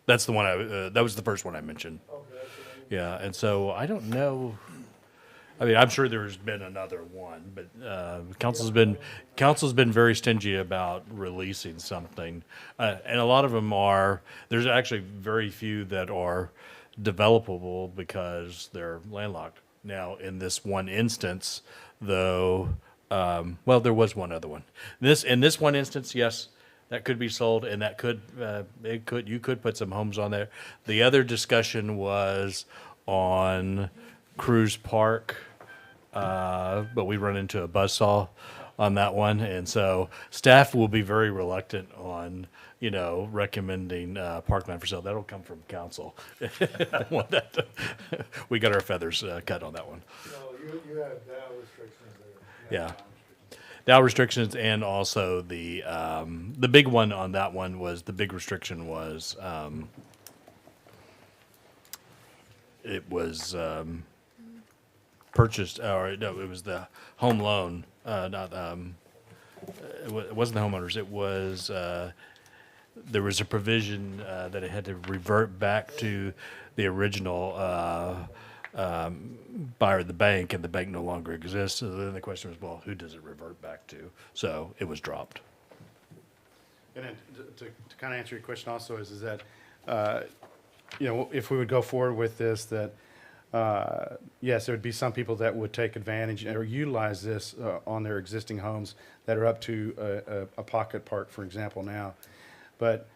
That's the one that was the first one I mentioned. Okay, that's what I mean. Yeah, and so I don't know. I mean, I'm sure there's been another one, but council's been very stingy about releasing something, and a lot of them are. There's actually very few that are developable because they're landlocked. Now, in this one instance, though, well, there was one other one. In this one instance, yes, that could be sold, and that you could put some homes on there. The other discussion was on Cruise Park, but we run into a buzzsaw on that one, and so staff will be very reluctant on, you know, recommending Parkland for sale. That'll come from council. We got our feathers cut on that one. No, you have down restrictions there. Yeah. Down restrictions, and also the big one on that one was, the big restriction was, it was purchased, or no, it was the home loan, not, it wasn't the homeowners, it was there was a provision that it had to revert back to the original buyer of the bank, and the bank no longer exists. So then the question was, well, who does it revert back to? So it was dropped. And then to kind of answer your question also is that, you know, if we would go forward with this, that, yes, there would be some people that would take advantage or utilize this on their existing homes that are up to a pocket park, for example, now. But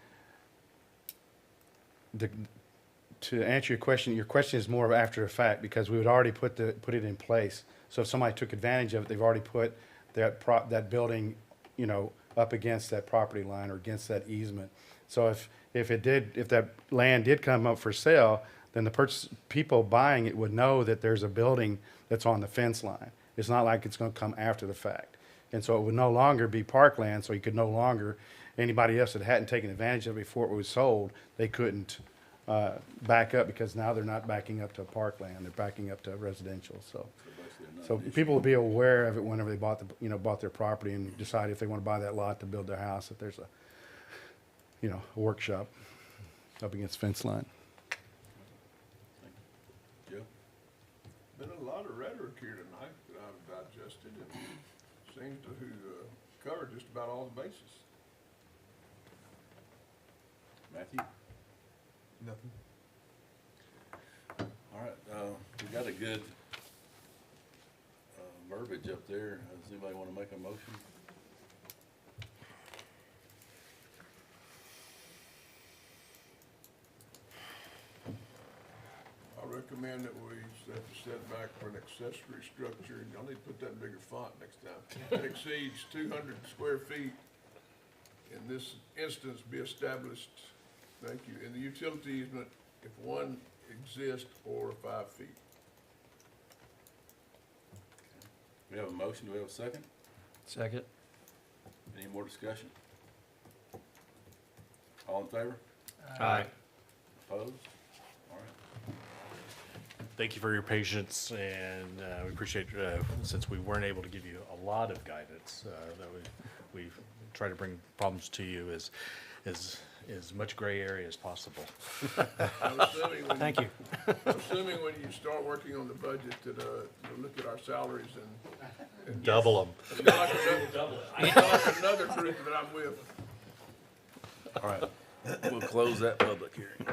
to answer your question is more of after the fact, because we would already put it in place. So if somebody took advantage of it, they've already put that building, you know, up against that property line or against that easement. So if that land did come up for sale, then the people buying it would know that there's a building that's on the fence line. It's not like it's going to come after the fact. And so it would no longer be Parkland, so you could no longer, anybody else that hadn't taken advantage of it before it was sold, they couldn't back up, because now they're not backing up to Parkland, they're backing up to residential. So people will be aware of it whenever they bought their property and decide if they want to buy that lot to build their house, that there's a workshop up against fence line. Joe? Been a lot of rhetoric here tonight that I've digested, and seems to cover just about all the bases. Matthew? Nothing. All right, we got a good verbiage up there. Does anybody want to make a motion? I recommend that we set the setback for an accessory structure, and y'all need to put that in bigger font next time, that exceeds 200 square feet. In this instance, be established, thank you, in the utility easement if one exists or 5 feet. We have a motion. Do we have a second? Second. Any more discussion? All in favor? Aye. Opposed? All right. Thank you for your patience, and we appreciate, since we weren't able to give you a lot of guidance, that we try to bring problems to you as much gray area as possible. I'm assuming when Thank you. I'm assuming when you start working on the budget that you'll look at our salaries and Double them. you're like another group that I'm with. All right, we'll close that public hearing.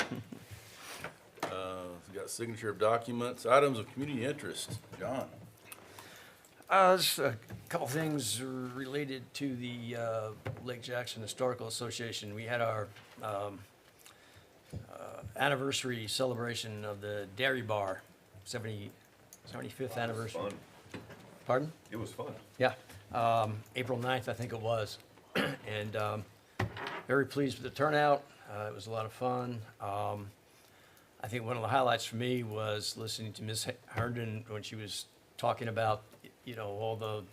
We got signature of documents, items of community interest. John? Just a couple things related to the Lake Jackson Historical Association. We had our anniversary celebration of the Dairy Bar, 75th anniversary. Fun. Pardon? It was fun. Yeah, April 9th, I think it was. And very pleased with the turnout. It was a lot of fun. I think one of the highlights for me was listening to Ms. Herndon when she was talking about, all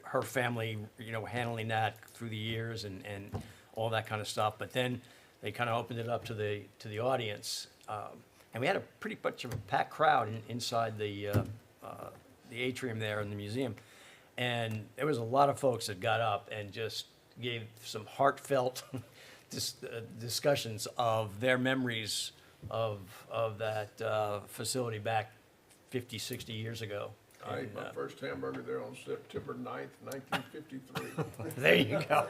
her family, handling that through the years and all that kind of stuff. But then they kind of opened it up to the audience. And we had a pretty much of a packed crowd inside the atrium there in the museum. And there was a lot of folks that got up and just gave some heartfelt discussions of their memories of that facility back 50, 60 years ago. I ate my first hamburger there on September 9th, 1953. There you go.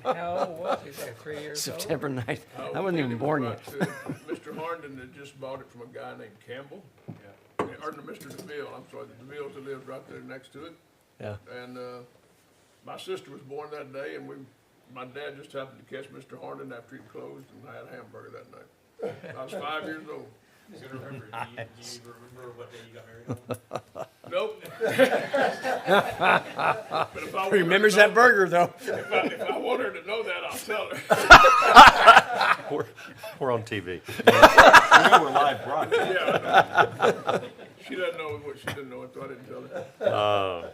How old was he there, 3 years old? September 9th. Oh, I wasn't even born yet. Mr. Harnden had just bought it from a guy named Campbell. Or no, Mr. DeVille, I'm sorry, the DeVilles that lived right there next to it. Yeah. And my sister was born that day, and my dad just happened to catch Mr. Harnden after he closed, and I had a hamburger that night. I was 5 years old. Do you remember what day you got married on? Nope. But if I want her Remembers to know- that burger, though. If I want her to know that, I'll tell her. We're on TV. We're live broadcast. Yeah, I know. She doesn't know what she didn't know, so I didn't tell her.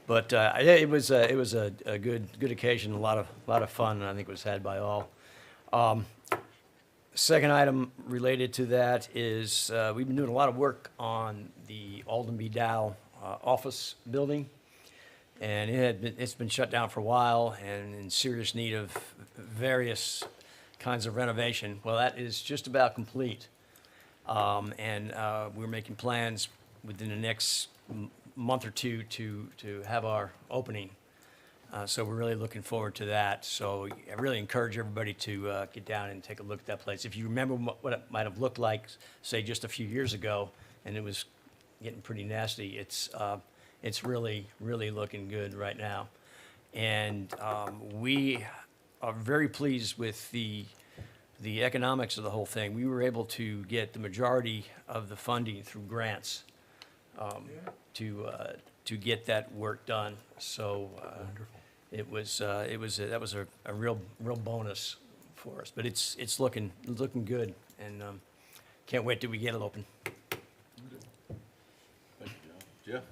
But it was a good occasion, a lot of fun, and I think it was had by all. Second item related to that is we've been doing a lot of work on the Alden B. Dow office building, And it's been shut down for a while and in serious need of various kinds of renovation. Well, that is just about complete. And we're making plans within the next month or two to have our opening. So we're really looking forward to that. So I really encourage everybody to get down and take a look at that place. If you remember what it might have looked like, say, just a few years ago, and it was getting pretty nasty, it's really, really looking good right now. And we are very pleased with the economics of the whole thing. We were able to get the majority of the funding through grants to get that work done. So that was a real jealous for us. But it's looking good, and can't wait till we get it open. Thank you, John. Jeff?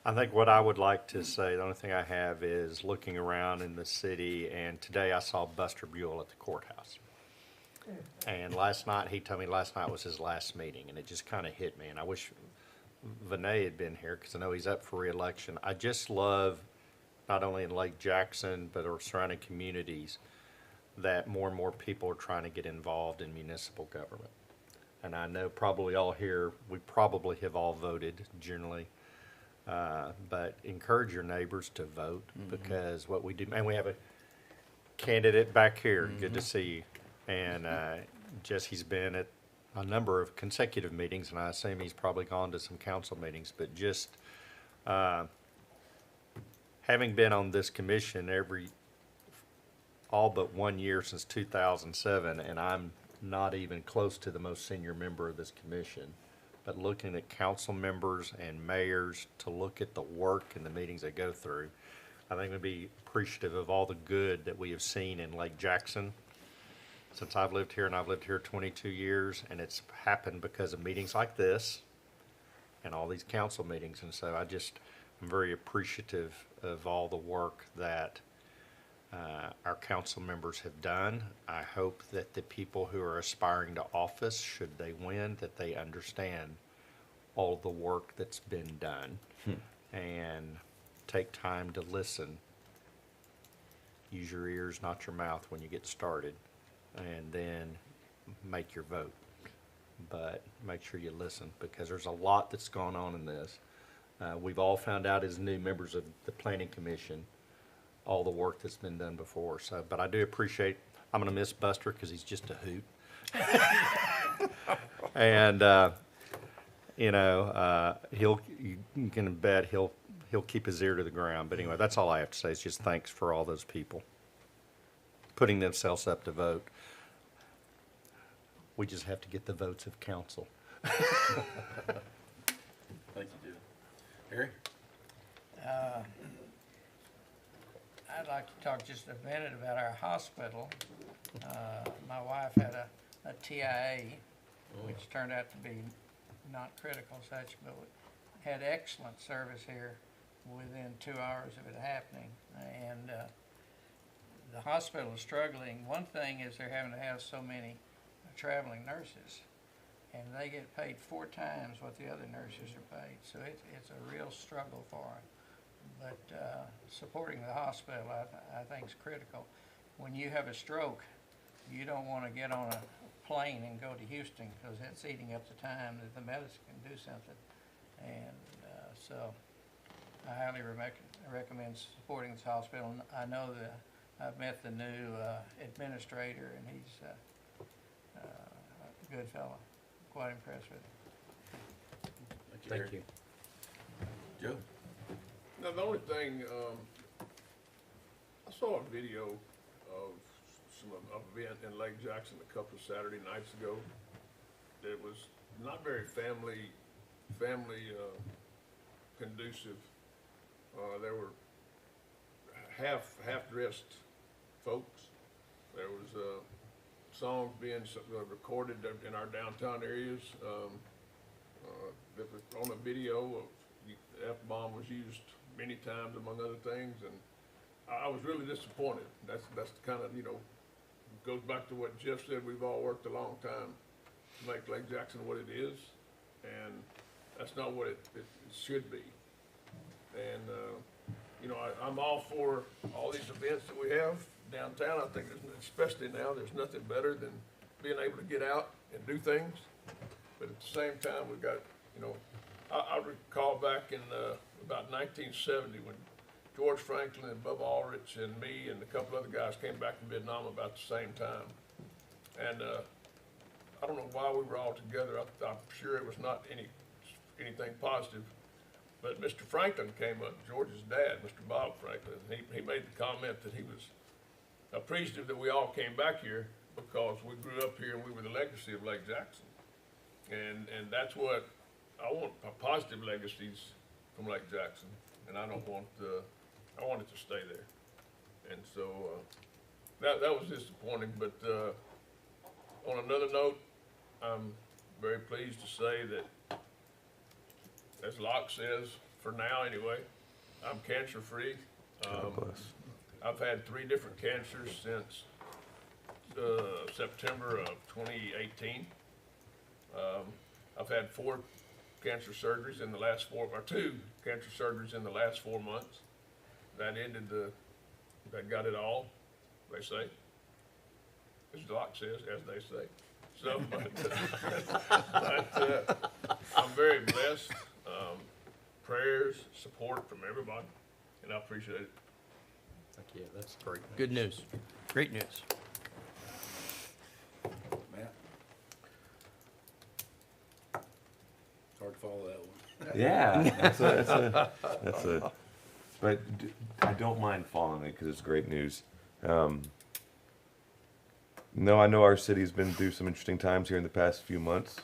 I think what I would like to say, the only thing I have is looking around in the city, and today I saw Buster Buell at the courthouse. And last night, he told me last night was his last meeting, and it just kind of hit me. And I wish Vinay had been here, because I know he's up for reelection. I just love, not only in Lake Jackson, but our surrounding communities, that more and more people are trying to get involved in municipal government. And I know probably all here, we probably have all voted generally. But encourage your neighbors to vote, because what we do, and we have a candidate back here, good to see you. And Jesse's been at a number of consecutive meetings, and I assume he's probably gone to some council meetings, but just having been on this commission all but 1 year since 2007, and I'm not even close to the most senior member of this commission, but looking at council members and mayors to look at the work and the meetings they go through, I think we'd be appreciative of all the good that we have seen in Lake Jackson since I've lived here, and I've lived here 22 years, and it's happened because of meetings like this and all these council meetings. And so I'm very appreciative of all the work that our council members have done. I hope that the people who are aspiring to office, should they win, that they understand all the work that's been done and take time to listen. Use your ears, not your mouth, when you get started, and then make your vote. But make sure you listen, because there's a lot that's gone on in this. We've all found out as new members of the Planning Commission all the work that's been done before. So, but I do appreciate, I'm gonna miss Buster because he's just a hoot. And, you can bet he'll keep his ear to the ground. But anyway, that's all I have to say, is just thanks for all those people putting themselves up to vote. We just have to get the votes of council. Thank you, Jeff. Harry? I'd like to talk just a minute about our hospital. My wife had a TIA, which turned out to be not critical such, but had excellent service here within 2 hours of it happening. And the hospital is struggling. One thing is they're having to have so many traveling nurses, and they get paid 4 times what the other nurses are paid. So it's a real struggle for them. But supporting the hospital, I think, is critical. When you have a stroke, you don't want to get on a plane and go to Houston, because that's eating up the time that the medicine can do something. And so I highly recommend supporting this hospital. I know that I've met the new administrator, and he's a good fellow. Quite impressed with him. Thank you. Joe? Now, the only thing, I saw a video of some event in Lake Jackson a couple of Saturday nights ago. That was not very family conducive. There were half-dressed folks. There was songs being recorded in our downtown areas. There was on a video of the F-bomb was used many times, among other things, and I was really disappointed. That's kind of, goes back to what Jeff said. We've all worked a long time to make Lake Jackson what it is, and that's not what it should be. And you know, I'm all for all these events that we have downtown. I think, especially now, there's nothing better than being able to get out and do things. But at the same time, we've got, you know, I recall back in about 1970 when George Franklin and Bubba Ulrich and me and a couple other guys came back from Vietnam about the same time. And I don't know why we were all together. I'm sure it was not anything positive. But Mr. Franklin came up, George's dad, Mr. Bob Franklin, and he made the comment that he was appreciative that we all came back here because we grew up here and we were the legacy of Lake Jackson. And that's what I want, positive legacies from Lake Jackson. And I don't want, I want it to stay there. And so that was disappointing. But on another note, I'm very pleased to say that, as Locke says, for now anyway, I'm cancer-free. God bless. I've had 3 different cancers since September of 2018. I've had 4 cancer surgeries in the last 2 cancer surgeries in the last 4 months. That that got it all, they say. As Locke says, as they say. So, but I'm very blessed. Prayers, support from everybody, and I appreciate it. Thank you, that's great. Good news. Great news. Matt? It's hard to follow that one. Yeah, that's a, but I don't mind following it because it's great news. No, I know our city's been through some interesting times here in the past few months.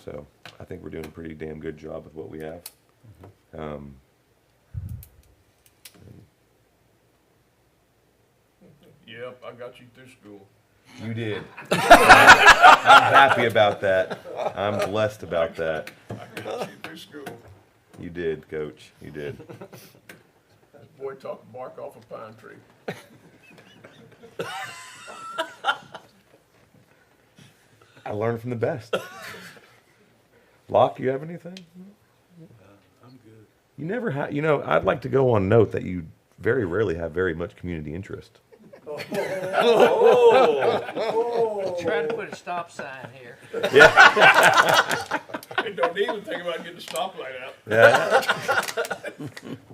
So I think we're doing a pretty damn good job with what we have. Yep, I got you through school. You did. I'm happy about that. I'm blessed about that. I got you through school. You did, Coach. You did. That boy talked bark off a pine tree. I learned from the best. Locke, you have anything? I'm good. You never have. You know, I'd like to go on note that you very rarely have very much community interest. Try to put a stop sign here. Hey, don't even think about getting the stoplight out. Yeah.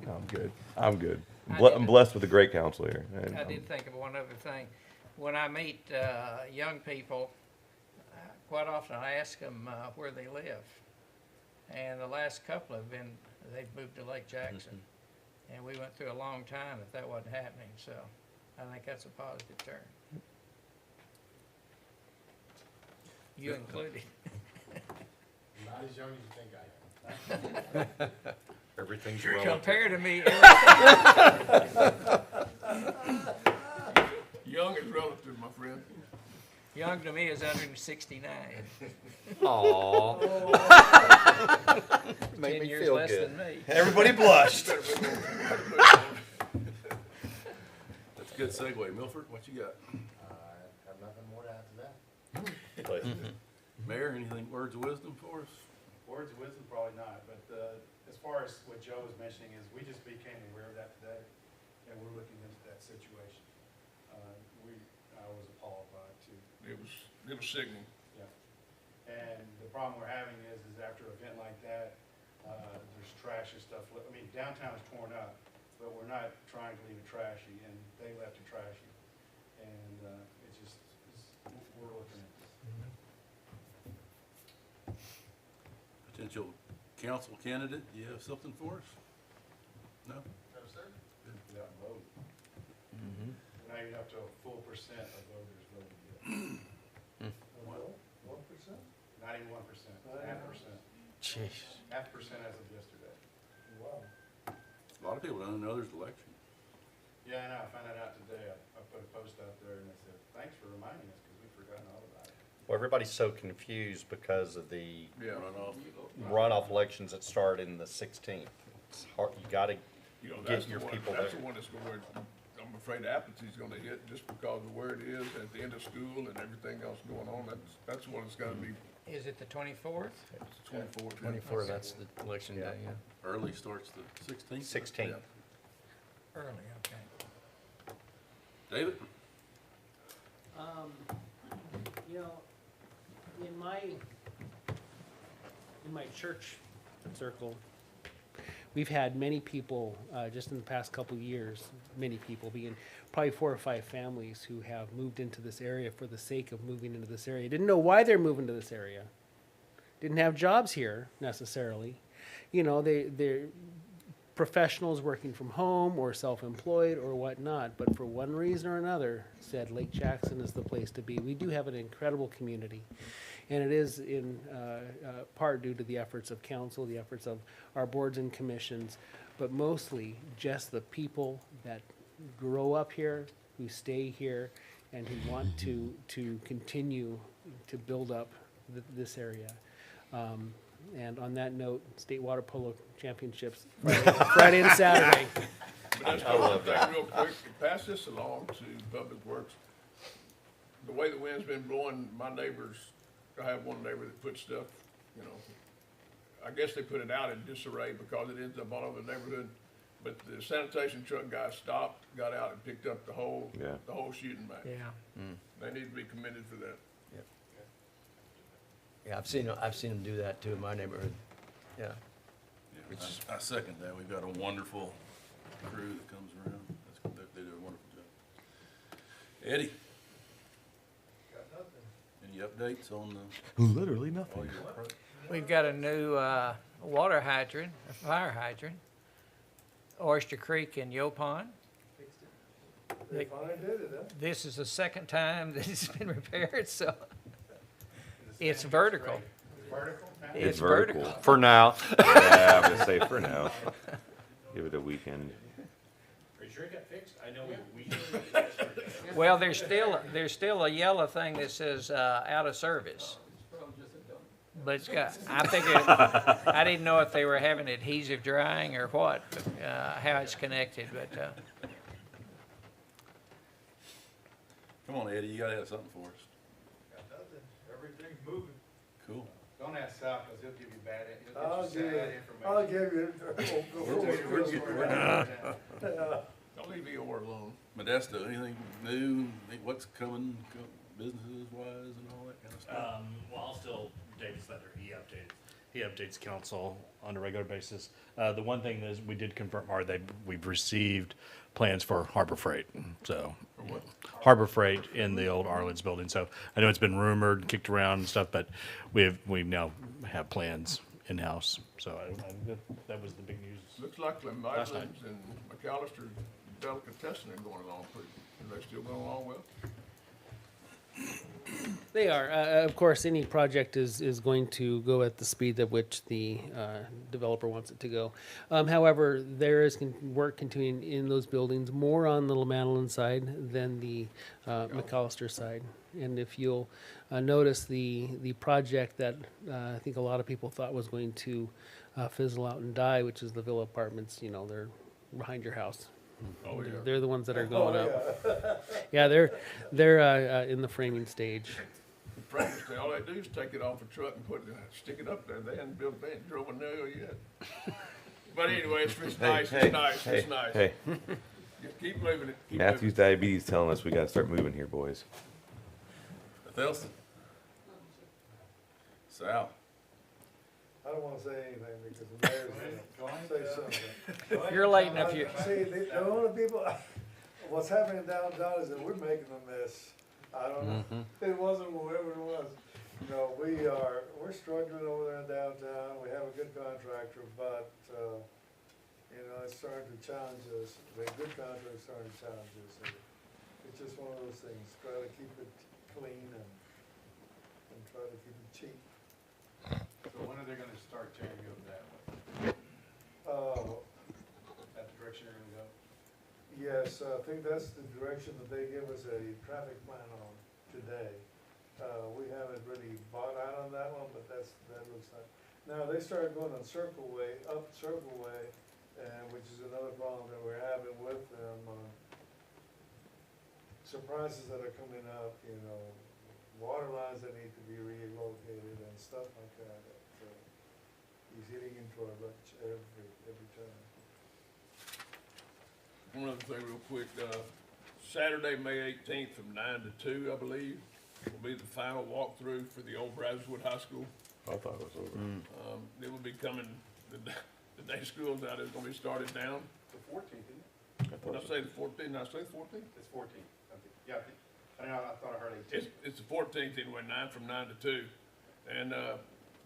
I'm good. I'm good. I'm blessed with a great counsel here. I did think of one other thing. When I meet young people, quite often I ask them where they live. And the last couple have been, they've moved to Lake Jackson. And we went through a long time if that wasn't happening, so I think that's a positive turn. You included. Not as young as you think I am. Everything's relative. Compared to me, Young is relative, my friend. young to me is 169. Aww. 10 years less than me. Everybody blushed. That's a good segue. Milford, what you got? I have nothing more to add to that. Mayor, anything, words of wisdom for us? Words of wisdom, probably not, but as far as what Joe was mentioning is we just became aware of that today, and we're looking into that situation. I was appalled by it too. It was sickening. Yeah. And the problem we're having is after an event like that, there's trash and stuff. I mean, downtown is torn up, but we're not trying to leave it trashy, and they left it trashy. And we're looking at this. Potential council candidate, do you have something for us? No? No, sir. Yeah, vote. Now you're up to a full percent of voters voted yes. 1%? Not even 1%, 0.5%. Jeez. 0.5% as of yesterday. Wow. A lot of people don't know there's an election. Yeah, I know, I found that out today. I put a post out there and I said, thanks for reminding us, because we've forgotten all about it. Well, everybody's so confused because of the Yeah. runoff elections that start in the 16th. It's hard, you gotta You know, get your people there. That's the one that's going, I'm afraid apathy's gonna hit just because of where it is at the end of school and everything else going on. That's what it's gotta be. Is it the 24th? It's 24. 24, that's the election day, yeah. Early starts the 16th? 16th. David? You know, in my church circle, we've had many people, just in the past couple years, many people being, probably 4 or 5 families who have moved into this area for the sake of moving into this area. Didn't know why they're moving to this area. Didn't have jobs here necessarily. You know, they're professionals working from home or self-employed or whatnot, but for one reason or another said Lake Jackson is the place to be. We do have an incredible community, and it is in part due to the efforts of council, the efforts of our boards and commissions, but mostly just the people that grow up here, who stay here, and who want to continue to build up this area. And on that note, State Water Polo Championships, Friday and Saturday. But that's one thing real quick, to pass this along to Public Works. The way the wind's been blowing, my neighbors, I have one neighbor that puts stuff, you know, I guess they put it out in disarray because it ends up all over the neighborhood. But the sanitation truck guy stopped, got out and picked up the whole shooting match. Yeah. They need to be commended for that. Yeah, I've seen them do that too in my neighborhood. Yeah. Yeah, I second that. We've got a wonderful crew that comes around. They do a wonderful job. Eddie? Got nothing. Any updates on the? Literally nothing. all your pro- We've got a new water hydrant, a fire hydrant, Oyster Creek in Yopon. They finally did it, huh? This is the second time that it's been repaired, so it's vertical. It's vertical. For now. Yeah, I'm gonna say for now. Give it a weekend. Are you sure it got fixed? I know we Well, there's still a yellow thing that says out of service. But it's got, I didn't know if they were having adhesive drying or what, how it's connected, but, Come on, Eddie, you gotta have something for us. Got nothing. Everything's moving. Cool. Don't ask Sal, because he'll give you bad, I'll he'll get you I'll sad give you. Don't leave Eeyore alone. Modesto, anything new? What's coming, businesses wise and all that kind of stuff? Well, I'll still, David's letter, he updates council on a regular basis. The one thing is, we did confirm, we've received plans for Harbor Freight, so. Harbor Freight in the old Arlen's building, so I know it's been rumored, kicked around and stuff, but we now have plans in-house, so that was the big news. Looks like the Last night. Midlands and McAllister Delicatessen are going along pretty, are they still going along well? They are. Of course, any project is going to go at the speed at which the developer wants it to go. However, there is work continuing in those buildings, more on the Lamadeline side than the McAllister side. And if you'll notice the project that I think a lot of people thought was going to fizzle out and die, which is the Villa Apartments, you know, they're behind your house. Oh, yeah. They're the ones that are going up. Yeah, they're in the framing stage. Practically, all they do is take it off a truck and stick it up there. They hadn't built, they ain't drove a nail yet. But anyway, it's nice, it's nice, it's nice. Hey, Just keep moving it, keep Matthew's moving. diabetes telling us we gotta start moving here, boys. Thelston? Sal? I don't wanna say anything because the mayor's gonna say something. you're late enough, you, See, the only people, what's happening downtown is that we're making a mess. I don't know, it wasn't whoever it was. You know, we're struggling over there in downtown, we have a good contractor, but, you know, it's starting to challenge us. The good contractor's starting to challenge us. It's just one of those things, try to keep it clean and try to keep it cheap. So when are they gonna start tearing you up that way? That direction you're gonna go? Yes, I think that's the direction that they give us a traffic plan on today. We haven't really bought out on that one, but that looks like. Now, they started going on Circle Way, up Circle Way, which is another problem that we're having with them. Surprises that are coming up, you know, water lines that need to be relocated and stuff like that. He's hitting into our bunch every time. One other thing real quick, Saturday, May 18th, from 9 to 2, I believe, will be the final walkthrough for the old Brazoswood High School. I thought it was over. It will be coming, the day school's out, it's gonna be started down. The 14th, isn't it? Did I say the 14th? Did I say the 14th? It's 14th. I think. Yeah, I thought I heard 18th. It's the 14th anyway, from 9 to 2. And,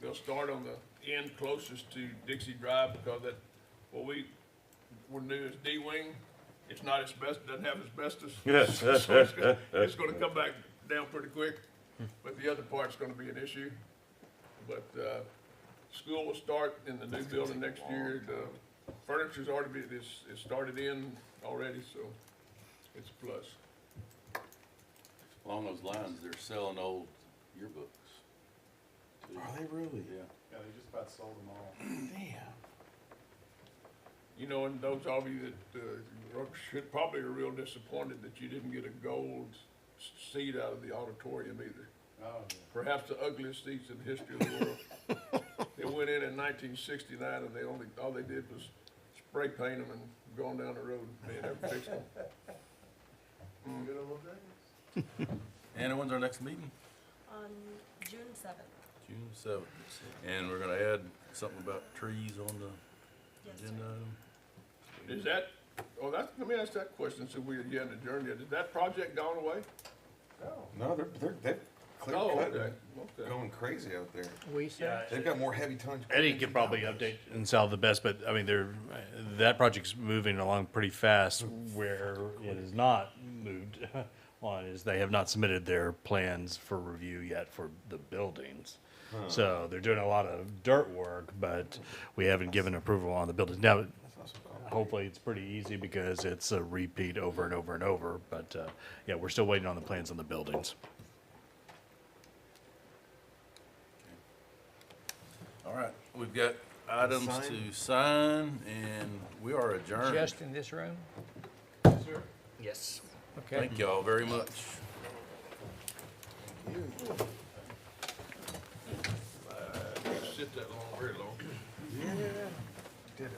they'll start on the end closest to Dixie Drive because we're new as D-Wing. It's not asbestos, doesn't have asbestos. So it's gonna come back down pretty quick, but the other part's gonna be an issue. But, school will start in the new building next year. The furniture's already is started in already, so it's a plus. Along those lines, they're selling old yearbooks. too. Are they really? Yeah. Yeah, they just about sold them all. You know, and those of you that, should probably are real disappointed that you didn't get a gold seat out of the auditorium either. Oh, yeah. Perhaps the ugliest seats in the history of the world. They went in 1969 and all they did was spray paint them and go on down the road. They never fixed them. Good old days. Anna, when's our next meeting? On June 7th. June 7th. And we're gonna add something about trees on the Yes, sir. agenda item. Is that, let me ask that question, so you hadn't adjourned yet. Is that project gone away? No, they're clear Oh, cut, okay, okay. going crazy out there. We said, They've got more heavy tons. Eddie could probably update and solve the best, but I mean, that project's moving along pretty fast. Where it is not moved on is they have not submitted their plans for review yet for the buildings. So they're doing a lot of dirt work, but we haven't given approval on the buildings. Now, hopefully it's pretty easy because it's a repeat over and over and over, but, yeah, we're still waiting on the plans on the buildings. All right, we've got items to sign, and we are adjourned. just in this room? Yes. Okay. Thank y'all very much. Sit that long, very long. Ditto.